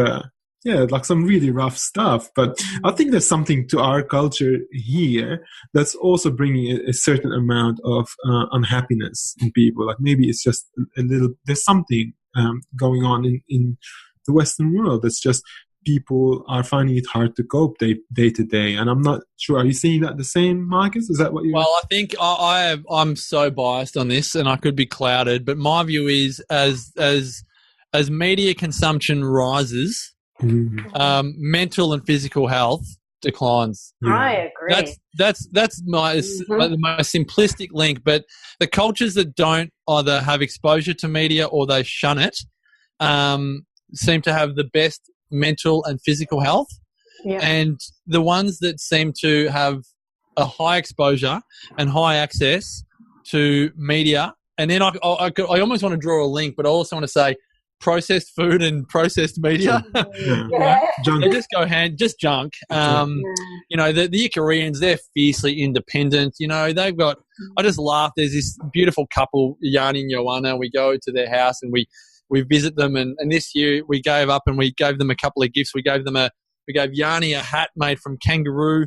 like some really rough stuff. But I think there's something to our culture here that's also bringing a certain amount of unhappiness in people. Like maybe it's just a little, there's something going on in the Western world. It's just people are finding it hard to cope day to day. And I'm not sure. Are you seeing that the same, Marcus? Is that what you? Well, I think I'm so biased on this, and I could be clouded. But my view is, as media consumption rises, mental and physical health declines. I agree. That's my most simplistic link. But the cultures that don't either have exposure to media or they shun it seem to have the best mental and physical health. Yeah. And the ones that seem to have a high exposure and high access to media, and then I almost want to draw a link, but I also want to say processed food and processed media. They just go hand, just junk. You know, the Ikarians, they're fiercely independent. You know, they've got, I just laugh. There's this beautiful couple, Yanni and Joanna. We go to their house and we visit them. And this year we gave up and we gave them a couple of gifts. We gave Yanni a hat made from kangaroo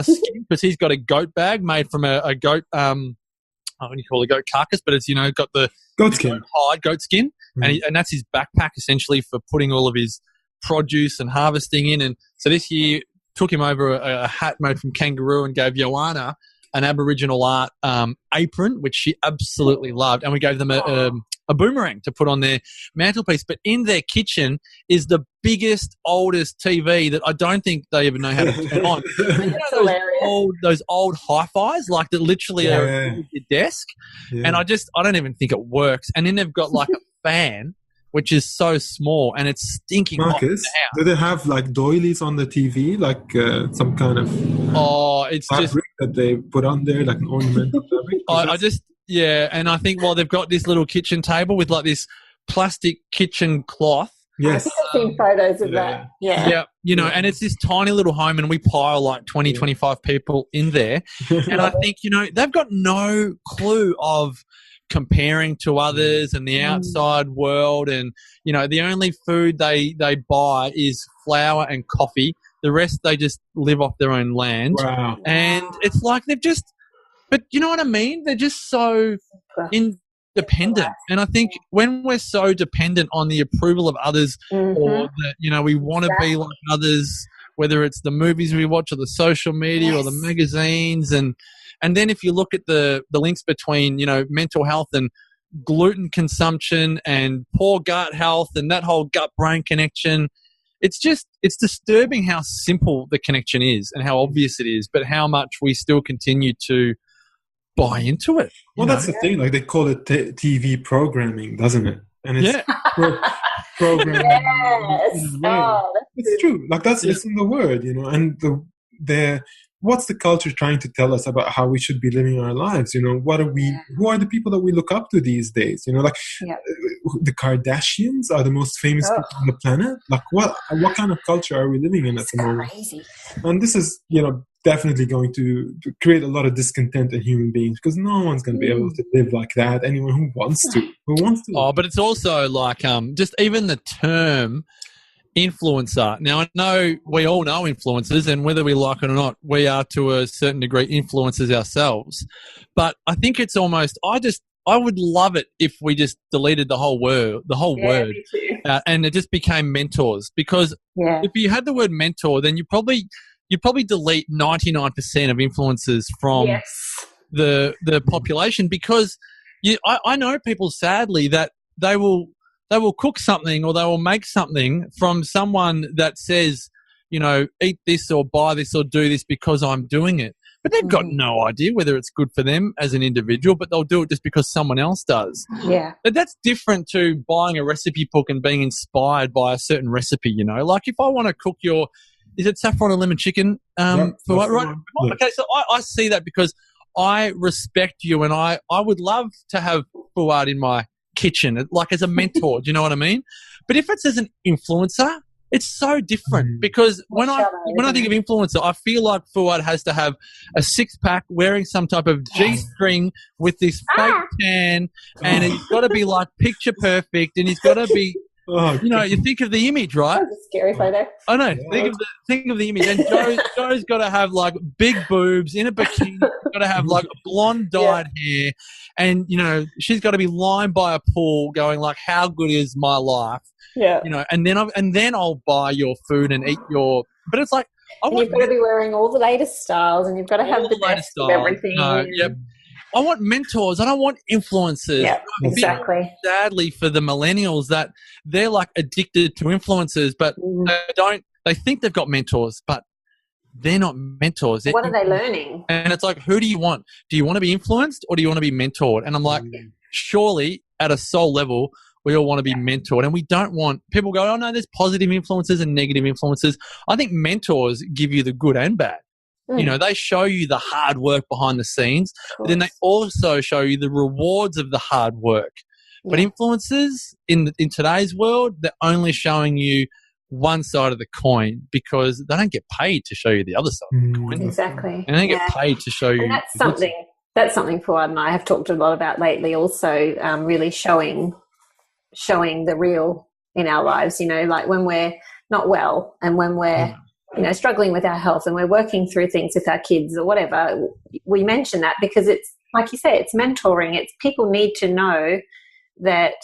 skin, because he's got a goat bag made from a goat, what do you call a goat carcass, but it's, you know, got the goat skin, goat skin. Mm-hmm. And that's his backpack essentially for putting all of his produce and harvesting in. And so this year took him over a hat made from kangaroo and gave Joanna an Aboriginal art apron, which she absolutely loved. And we gave them a boomerang to put on their mantelpiece. But in their kitchen is the biggest, oldest TV that I don't think they even know how to turn on. You know, those old hi-fis, like that literally are at your desk. Yeah. And I don't even think it works. And then they've got like a fan, which is so small, and it's stinking hot in the house. Do they have like doilies on the TV, like some kind of it's fabric that they put on there, like an ornamental fabric? And I think, they've got this little kitchen table with like this plastic kitchen cloth. Yes. I think I've seen photos of that. Yeah. You know, and it's this tiny little home, and we pile like 20, 25 people in there. And I think, you know, they've got no clue of comparing to others and the outside world. And, you know, the only food they buy is flour and coffee. The rest, they just live off their own land. Wow. And it's like but you know what I mean? They're just so independent. And I think when we're so dependent on the approval of others, or that, you know, we want to be like others, whether it's the movies we watch or the social media or the magazines, and then if you look at the links between, you know, mental health and gluten consumption and poor gut health and that whole gut-brain connection, it's disturbing how simple the connection is and how obvious it is, but how much we still continue to buy into it. Well, that's the thing. Like they call it TV programming, doesn't it? And it's programming. Yes. Oh, it's true. Like it's in the word, and the what's the culture trying to tell us about how we should be living our lives? What are we? Who are the people that we look up to these days? The Kardashians are the most famous people on the planet. Like what kind of culture are we living in at the moment? Crazy. And this is, definitely going to create a lot of discontent in human beings because no one's going to be able to live like that. Anyone who wants to. Oh, but it's also like just even the term influencer. Now, I know we all know influencers, and whether we like it or not, we are to a certain degree influencers ourselves. But I think it's almost, I would love it if we just deleted the whole word, and it just became mentors. Because if you had the word mentor, then you probably delete 99% of influencers from the population, because I know people, sadly, that they will cook something or they will make something from someone that says, eat this or buy this or do this because I'm doing it. But they've got no idea whether it's good for them as an individual, but they'll do it just because someone else does. Yeah. But that's different to buying a recipe book and being inspired by a certain recipe, Like if I want to cook is it saffron and lemon chicken? Right? Okay, so I see that because I respect you, and I would love to have Fuad in my kitchen, like as a mentor. Do you know what I mean? But if it's as an influencer, it's so different because when I think of influencer, I feel like Fuad has to have a 6-pack, wearing some type of G-string with this fake tan, and he's got to be like picture perfect, and he's got to be. You think of the image, right? That's a scary photo. I know. Yeah. Think of the image. And Joe's got to have like big boobs in a bikini. Got to have like blonde dyed hair, and she's got to be lying by a pool, going like, "How good is my life?" Yeah. And then I'll buy your food and eat your. But it's like you've got to be wearing all the latest styles, and you've got to have the best of everything. Yep. I want mentors. I don't want influencers. Yeah, exactly. Sadly, for the millennials, that they're like addicted to influencers, but they think they've got mentors, but they're not mentors. What are they learning? And it's like, who do you want? Do you want to be influenced or do you want to be mentored? And I'm like, surely at a soul level, we all want to be mentored, and we don't want people go, oh no, there's positive influences and negative influences. I think mentors give you the good and bad. They show you the hard work behind the scenes, but then they also show you the rewards of the hard work. Yeah. But influencers in today's world, they're only showing you one side of the coin because they don't get paid to show you the other side of the coin. Exactly. And they don't get paid to show you. And that's something Fuad and I have talked a lot about lately also, really showing the real in our lives, like when we're not well and when we're struggling with our health and we're working through things with our kids or whatever, we mention that because it's, like you say, it's mentoring. It's people need to know that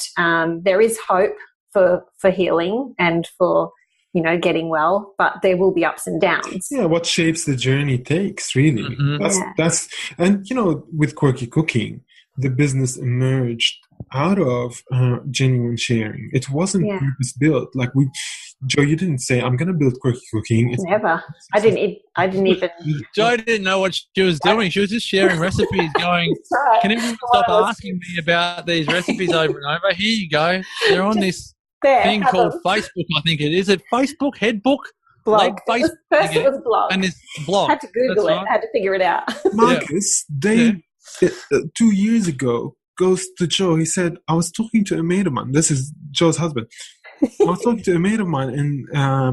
there is hope for healing and for, getting well, but there will be ups and downs. Yeah, what shapes the journey takes, really. That's and, with Quirky Cooking, the business emerged out of genuine sharing. It wasn't purpose built. Like Joe, you didn't say, I'm going to build Quirky Cooking. Never. I didn't even. Joe didn't know what she was doing. She was just sharing recipes going, can everyone stop asking me about these recipes over and over? Here you go. They're on this thing called Facebook, I think it is. Is it Facebook? Headbook? Blog. Facebook. First it was blog. And it's blog. I had to Google it. I had to figure it out. Marcus, 2 years ago, goes to Joe. He said, I was talking to a mate of mine. This is Joe's husband. I was talking to a mate of mine in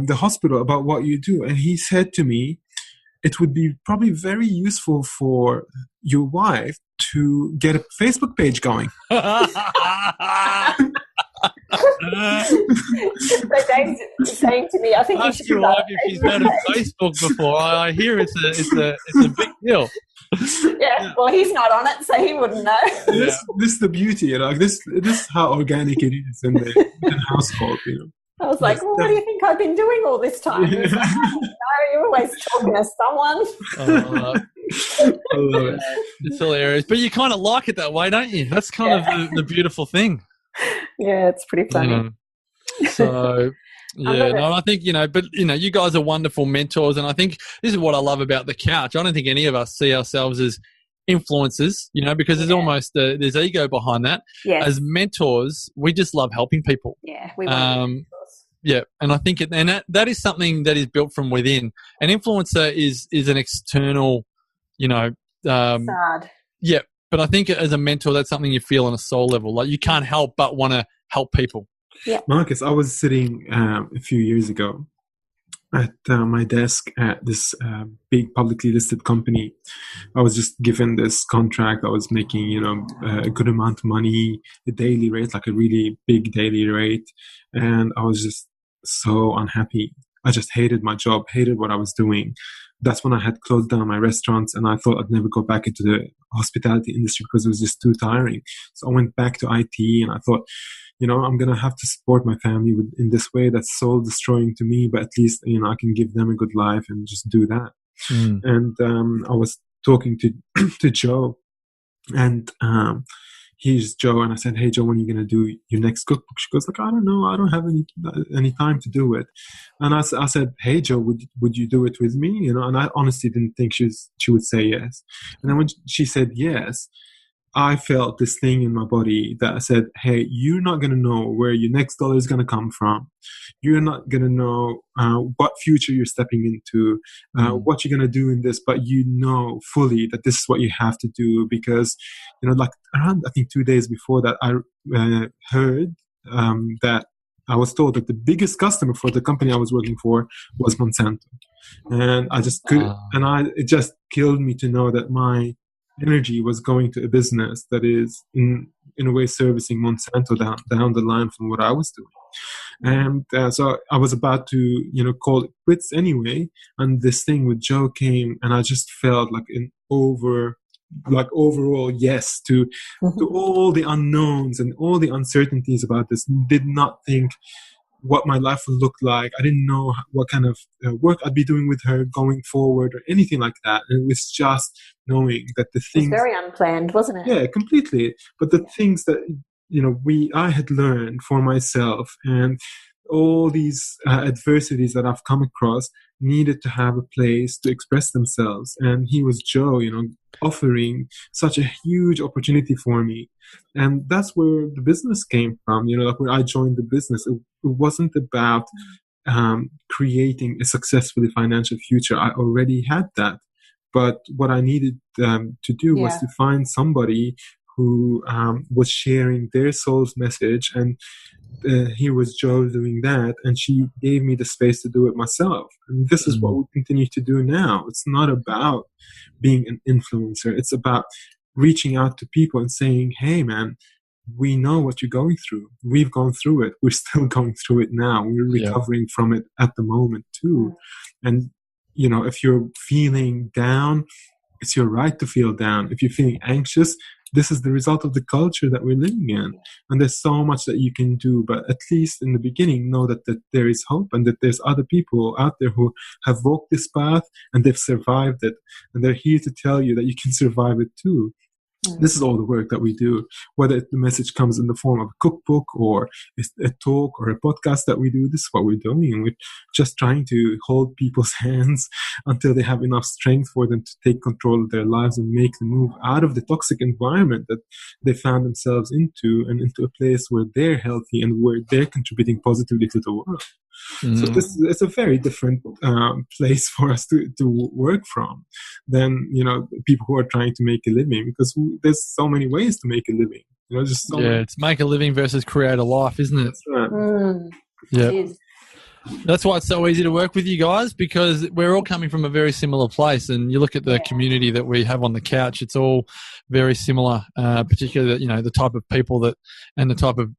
the hospital about what you do. And he said to me, it would be probably very useful for your wife to get a Facebook page going. So Dave's saying to me, I think ask your wife if she's heard of Facebook before. I hear it's a big deal. Yeah, well, he's not on it, so he wouldn't know. This is the beauty, this is how organic it is in the household, I was like, well, what do you think I've been doing all this time? Like, no, you're always talking to someone. I love it. It's hilarious, but you kind of like it that way, don't you? That's kind of the beautiful thing. Yeah, it's pretty funny. So Yeah, no, I think, but, you guys are wonderful mentors. And I think this is what I love about the couch. I don't think any of us see ourselves as influencers, because there's almost, there's ego behind that. Yes. As mentors, we just love helping people. Yeah, we want to be mentors. Yeah, and I think that is something that is built from within. An influencer is an external, Facade. Yeah, but I think as a mentor, that's something you feel on a soul level. Like you can't help but want to help people. Yeah. Marcus, I was sitting a few years ago at my desk at this big publicly listed company. I was just given this contract. I was making, a good amount of money, a daily rate, like a really big daily rate. And I was just so unhappy. I just hated my job, hated what I was doing. That's when I had closed down my restaurants, and I thought I'd never go back into the hospitality industry because it was just too tiring. So I went back to IT, and I thought, I'm going to have to support my family in this way that's soul destroying to me, but at least, I can give them a good life and just do that. And I was talking to Joe, and he's Joe, and I said, "Hey Joe, when are you gonna do your next cookbook?" She goes like, "I don't know, I don't have any time to do it." And I said, "Hey Joe, would you do it with me?" And I honestly didn't think she would say yes. And then when she said yes, I felt this thing in my body that said, "Hey, you're not gonna know where your next dollar is gonna come from. You're not gonna know what future you're stepping into, what you're gonna do in this, but you know fully that this is what you have to do because, like around I think 2 days before that, I heard that I was told that the biggest customer for the company I was working for was Monsanto, and I just couldn't, it just killed me to know that my energy was going to a business that is in a way servicing Monsanto down the line from what I was doing. And so I was about to, call it quits anyway. And this thing with Joe came, and I just felt like an overall yes to all the unknowns and all the uncertainties about this. Did not think what my life would look like. I didn't know what kind of work I'd be doing with her going forward or anything like that. And it was just knowing that the things... It was very unplanned, wasn't it? Yeah, completely. But the things that, I had learned for myself and all these adversities that I've come across needed to have a place to express themselves. And he was Joe, offering such a huge opportunity for me. And that's where the business came from, where I joined the business. It wasn't about creating a successfully financial future. I already had that. But what I needed to do was to find somebody who was sharing their soul's message. And here was Joe doing that, and she gave me the space to do it myself. And this is what we continue to do now. It's not about being an influencer. It's about reaching out to people and saying, "Hey, man, we know what you're going through. We've gone through it. We're still going through it now. We're recovering from it at the moment too." And, if you're feeling down, it's your right to feel down. If you're feeling anxious, this is the result of the culture that we're living in. And there's so much that you can do, but at least in the beginning, know that there is hope and that there's other people out there who have walked this path and they've survived it. And they're here to tell you that you can survive it too. This is all the work that we do, whether the message comes in the form of a cookbook or a talk or a podcast that we do. This is what we're doing. We're just trying to hold people's hands until they have enough strength for them to take control of their lives and make the move out of the toxic environment that they found themselves into and into a place where they're healthy and where they're contributing positively to the world. So it's a very different place for us to work from than people who are trying to make a living, because there's so many ways to make a living. Just so many. It's make a living versus create a life, isn't it? That's right. Yeah. That's why it's so easy to work with you guys, because we're all coming from a very similar place. And you look at the community that we have on the couch; it's all very similar. Particularly, the type of people that and the type of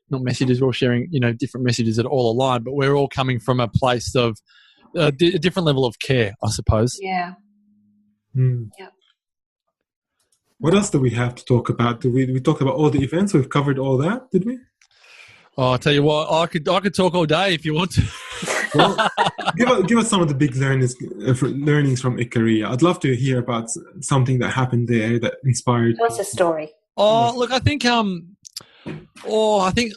not messages, we're all sharing, different messages that are all aligned, but we're all coming from a place of a different level of care, I suppose. Yeah. Yeah. What else do we have to talk about? We talked about all the events. We've covered all that, did we? Oh, I'll tell you what, I could talk all day if you want to. Well, give us some of the big learnings from Ikaria. I'd love to hear about something that happened there that inspired. What's the story? Oh, look, I think I think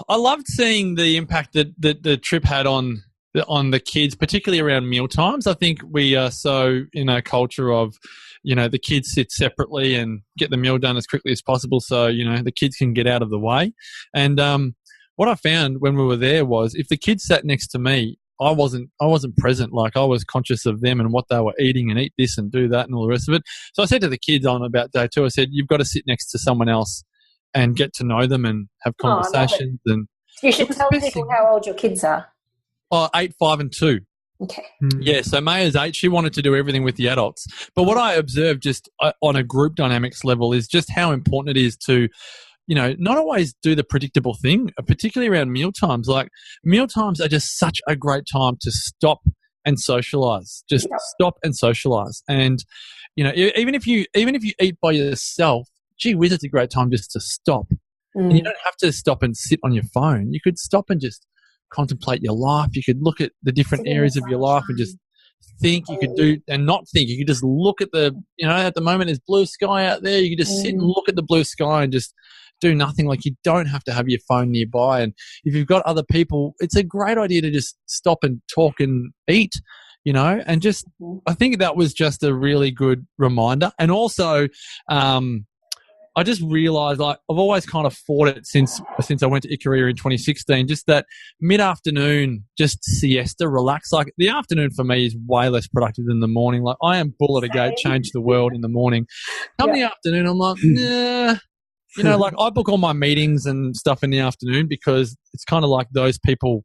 I loved seeing the impact that the trip had on the kids, particularly around meal times. I think we are so in a culture of, the kids sit separately and get the meal done as quickly as possible so, the kids can get out of the way. And what I found when we were there was if the kids sat next to me, I wasn't present. Like I was conscious of them and what they were eating and eat this and do that and all the rest of it. So I said to the kids on about day 2, I said, you've got to sit next to someone else and get to know them and have conversations. And you should tell people how old your kids are. 8, 5 and 2. Okay. Yeah, so Maya's 8. She wanted to do everything with the adults. But what I observed just on a group dynamics level is just how important it is to, not always do the predictable thing, particularly around meal times. Like meal times are just such a great time to stop and socialize. Just stop and socialize. And, even if you eat by yourself, gee whiz, it's a great time just to stop. And you don't have to stop and sit on your phone. You could stop and just contemplate your life. You could look at the different areas of your life and just think. You could do and not think. You could just look at at the moment there's blue sky out there. You could just sit and look at the blue sky and just do nothing. Like you don't have to have your phone nearby. And if you've got other people, it's a great idea to just stop and talk and eat, and just, I think that was just a really good reminder. And also, I just realised, like, I've always kind of fought it since I went to Ikaria in 2016, just that mid-afternoon, just siesta, relax. Like, the afternoon for me is way less productive than the morning. Like, I am bull at a gate, change the world in the morning. Come the afternoon, I'm like, nah. Like, I book all my meetings and stuff in the afternoon because it's kind of like those people.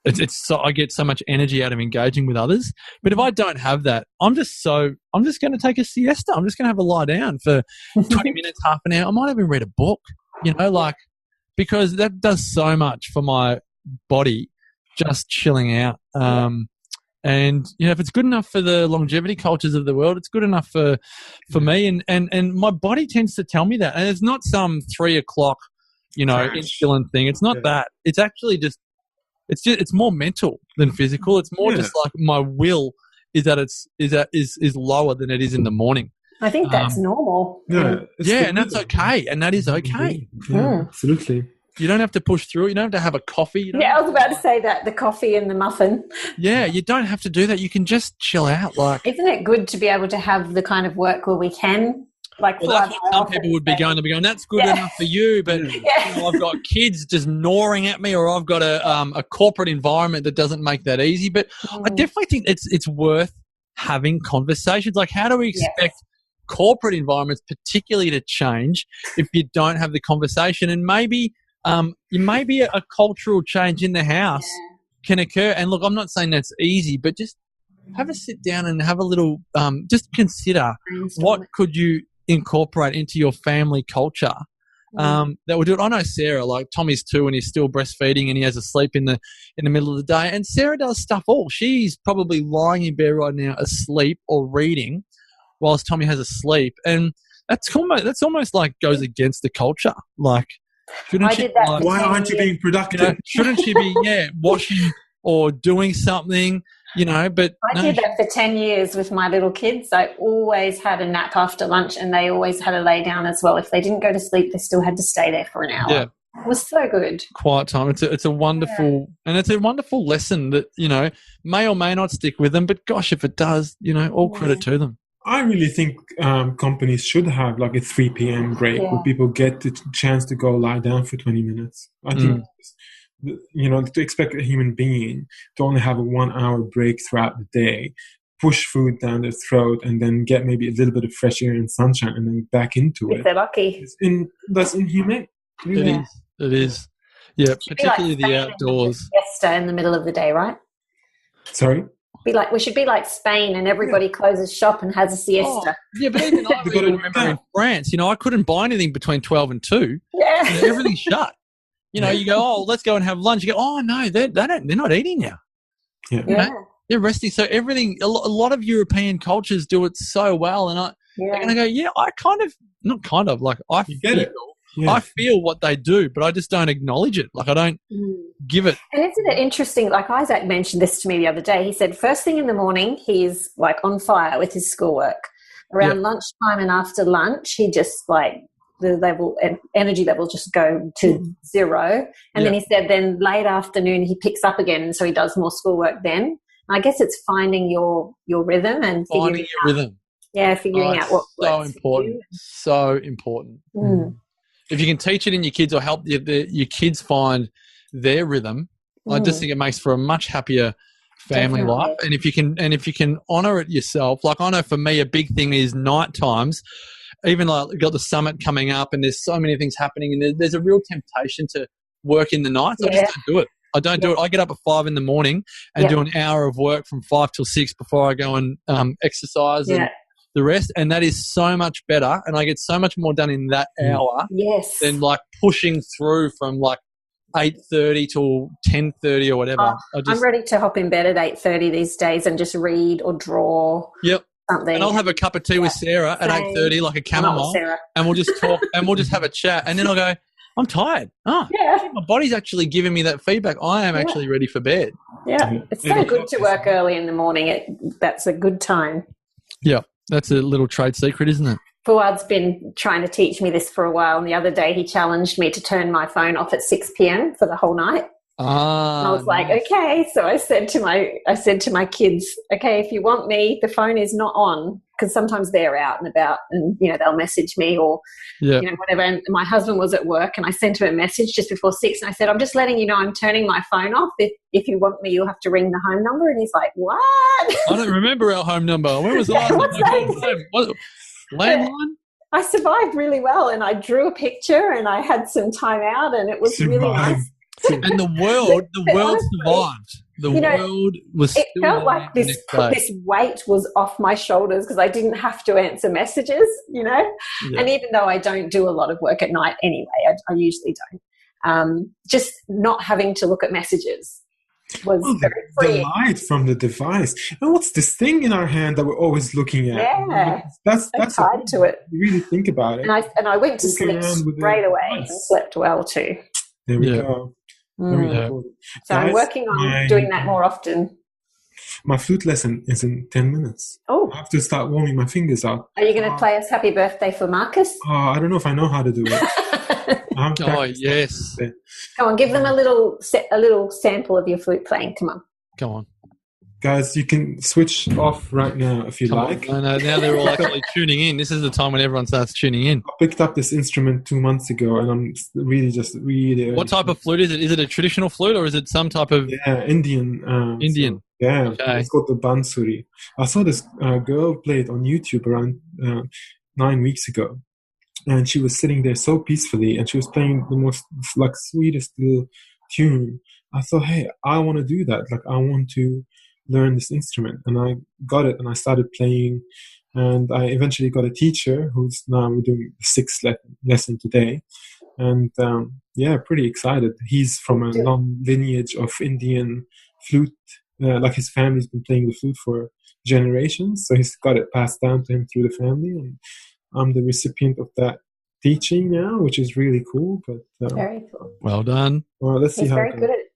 It's so I get so much energy out of engaging with others. But if I don't have that, I'm just going to take a siesta. I'm just going to have a lie down for 20 minutes, half an hour. I might even read a book, because that does so much for my body, just chilling out. And if it's good enough for the longevity cultures of the world, it's good enough for me. And my body tends to tell me that. And it's not some 3 o'clock, insulin thing. It's not that. It's actually just. It's more mental than physical. It's more just like my will is lower than it is in the morning. I think that's normal. Yeah, and that's okay, and that is okay. Yeah, absolutely. You don't have to push through it. You don't have to have a coffee. I was about to say that, the coffee and the muffin. Yeah, you don't have to do that. You can just chill out. Like, isn't it good to be able to have the kind of work where we can? Like, well, that's what some people would be going. They'll be going, that's good enough for you, but I've got kids just gnawing at me, or I've got a corporate environment that doesn't make that easy. But I definitely think it's worth having conversations. Like, how do we expect corporate environments particularly to change if you don't have the conversation? And maybe a cultural change in the house can occur. And look, I'm not saying that's easy, but just have a sit down and have a little, just consider what could you incorporate into your family culture that will do it. I know Sarah, like Tommy's 2 and he's still breastfeeding and he has a sleep in the middle of the day, and Sarah does stuff all. She's probably lying in bed right now asleep or reading whilst Tommy has a sleep, and that's almost like goes against the culture. Like, shouldn't she, why aren't you being productive? Shouldn't she be washing or doing something? But I did that for 10 years with my little kids. I always had a nap after lunch, and they always had a lay down as well. If they didn't go to sleep, they still had to stay there for an hour. Yeah. It was so good. Quiet time. It's a wonderful and it's a wonderful lesson that, may or may not stick with them, but gosh, if it does, all credit to them. I really think companies should have like a 3 p.m. break where people get the chance to go lie down for 20 minutes. I think to expect a human being to only have a 1 hour break throughout the day, push food down their throat, and then get maybe a little bit of fresh air and sunshine and then back into it. If they're lucky. That's inhumane. Really. It is. Yeah, particularly the outdoors. Siesta in the middle of the day, right? Sorry? We should be like Spain, and everybody closes shop and has a siesta. But even I remember in France, I couldn't buy anything between 12 and 2. Yeah. Everything's shut. You go, let's go and have lunch. You go, oh no, they're not eating now. Yeah. They're resting. So everything, a lot of European cultures do it so well. And I go, I get it. Yeah. I feel what they do, but I just don't acknowledge it. Like, I don't give it. And isn't it interesting? Like, Isaac mentioned this to me the other day. He said first thing in the morning, he's like on fire with his schoolwork. Around lunchtime and after lunch, he just energy level just go to zero. And then he said then late afternoon he picks up again, so he does more schoolwork then. And I guess it's finding your rhythm and finding your rhythm. Yeah, figuring out what so important. So important. If you can teach it in your kids or help your kids find their rhythm, I just think it makes for a much happier family life. And if you can honor it yourself, like I know for me a big thing is night times. Even like we've got the summit coming up and there's so many things happening and there's a real temptation to work in the night. So I just don't do it. I don't do it. I get up at 5 in the morning and do an hour of work from 5 till 6 before I go and exercise and the rest. And that is so much better. And I get so much more done in that hour than like pushing through from like 8:30 till 10:30 or whatever. I'm ready to hop in bed at 8:30 these days and just read or draw. Something. And I'll have a cup of tea with Sarah at 8:30, like a chamomile, and we'll just talk and we'll just have a chat. And then I'll go, I'm tired. My body's actually giving me that feedback. I am actually ready for bed. Yeah, it's so good to work early in the morning. That's a good time. Yeah, that's a little trade secret, isn't it? Fuad's been trying to teach me this for a while, and the other day he challenged me to turn my phone off at 6 p.m. for the whole night. I was like, okay. So I said to my kids, okay, if you want me, the phone is not on, because sometimes they're out and about, and they'll message me or whatever. And my husband was at work, and I sent him a message just before 6, and I said, I'm just letting you know I'm turning my phone off. If you want me, you'll have to ring the home number. And he's like, what? I don't remember our home number. When was the last time? Landline? I survived really well, and I drew a picture, and I had some time out, and it was really nice. And the world survived. The world was. It felt like this weight was off my shoulders because I didn't have to answer messages, And even though I don't do a lot of work at night anyway, I usually don't. Just not having to look at messages was very freeing. The light from the device. And what's this thing in our hand that we're always looking at? Yeah, that's tied to it. You really think about it. And I went to sleep straight away and slept well too. There we go. So I'm working on doing that more often. My flute lesson is in 10 minutes. Oh. I have to start warming my fingers up. Are you going to play us Happy Birthday for Marcus? I don't know if I know how to do it. Yes. Come on, give them a little sample of your flute playing. Come on. Go on. Guys, you can switch off right now if you like. No, now they're all actually tuning in. This is the time when everyone starts tuning in. I picked up this instrument 2 months ago, and I'm really... What type of flute is it? Is it a traditional flute, or is it some type of... Yeah, Indian. Indian. So, okay. It's called the bansuri. I saw this girl play it on YouTube around 9 weeks ago, and she was sitting there so peacefully, and she was playing the most sweetest little tune. I thought, hey, I want to do that. I want to learn this instrument, and I got it, and I started playing, and I eventually got a teacher who's now we're doing the 6th lesson today, and pretty excited. He's from a long lineage of Indian flute, his family's been playing the flute for generations, so he's got it passed down to him through the family, and I'm the recipient of that teaching now, which is really cool. But very cool. Well done. Well, let's see how very good at it.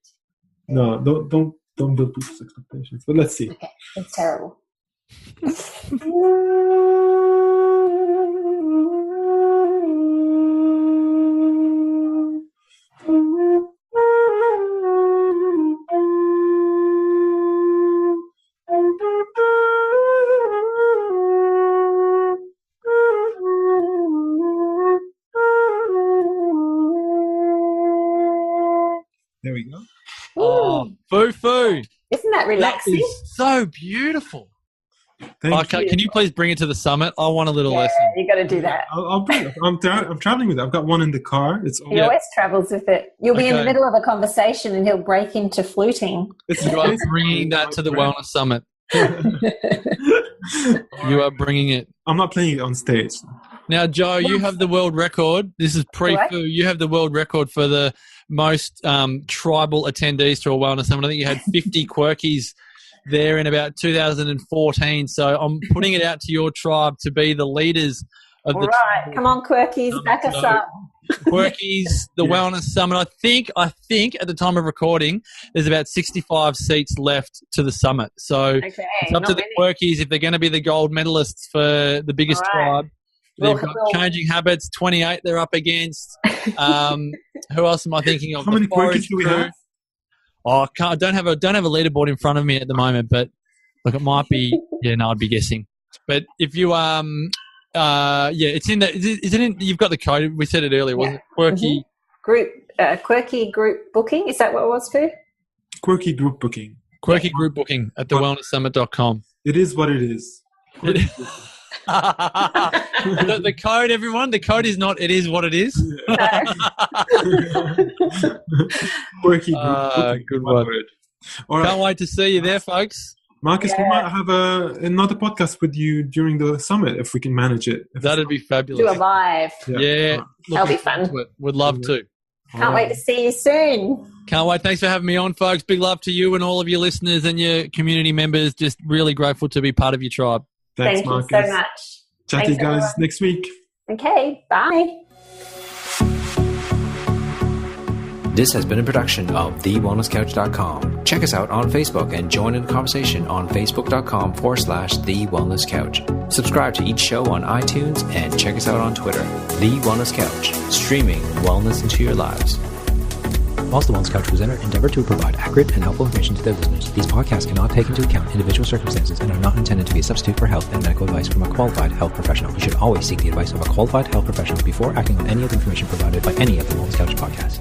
No, don't build people's expectations. But let's see. Okay, it's terrible. There we go. Oh, foo-foo. Isn't that relaxing? That is so beautiful. Thank you. Can you please bring it to the summit? I want a little lesson. You got to do that. I'll bring it. I'm traveling with it. I've got one in the car. He always travels with it. You'll be in the middle of a conversation and he'll break into fluting. You are bringing that to the Wellness Summit. You are bringing it. I'm not playing it on stage. Now, Joe, you have the world record. This is pre-foo. You have the world record for the most tribal attendees to a Wellness Summit. I think you had 50 Quirkies there in about 2014. So I'm putting it out to your tribe to be the leaders of All right. Come on, Quirkies, back us up. Quirkies, the Wellness Summit. I think at the time of recording, there's about 65 seats left to the summit. So it's up to the Quirkies if they're going to be the gold medalists for the biggest tribe. They've got Changing Habits, 28 they're up against. Who else am I thinking of? How many quirkies do we have? Oh, I don't have a leaderboard in front of me at the moment, but look, it might be. Yeah, no, I'd be guessing. But if you it's in the. Is it in? You've got the code. We said it earlier, wasn't it? Quirky group, quirky group booking. Is that what it was for? Quirky group booking. Quirky group booking at thewellnesssummit.com. It is what it is. The code, everyone. The code is not. It is what it is. Quirky group. Good one. All right. Can't wait to see you there, folks. Marcus, we might have another podcast with you during the summit if we can manage it. That'd be fabulous. Do a live. Yeah. That'll be fun. Would love to. Can't wait to see you soon. Can't wait. Thanks for having me on, folks. Big love to you and all of your listeners and your community members. Just really grateful to be part of your tribe. Thanks, Thank Marcus. you so much. Chat to you guys next week. Okay, bye. This has been a production of TheWellnessCouch.com. Check us out on Facebook and join in the conversation on Facebook.com/The Wellness Couch. Subscribe to each show on iTunes and check us out on Twitter. The Wellness Couch, streaming wellness into your lives. Whilst the Wellness Couch presenter endeavor to provide accurate and helpful information to their listeners, these podcasts cannot take into account individual circumstances and are not intended to be a substitute for health and medical advice from a qualified health professional. You should always seek the advice of a qualified health professional before acting on any of the information provided by any of the Wellness Couch podcasts.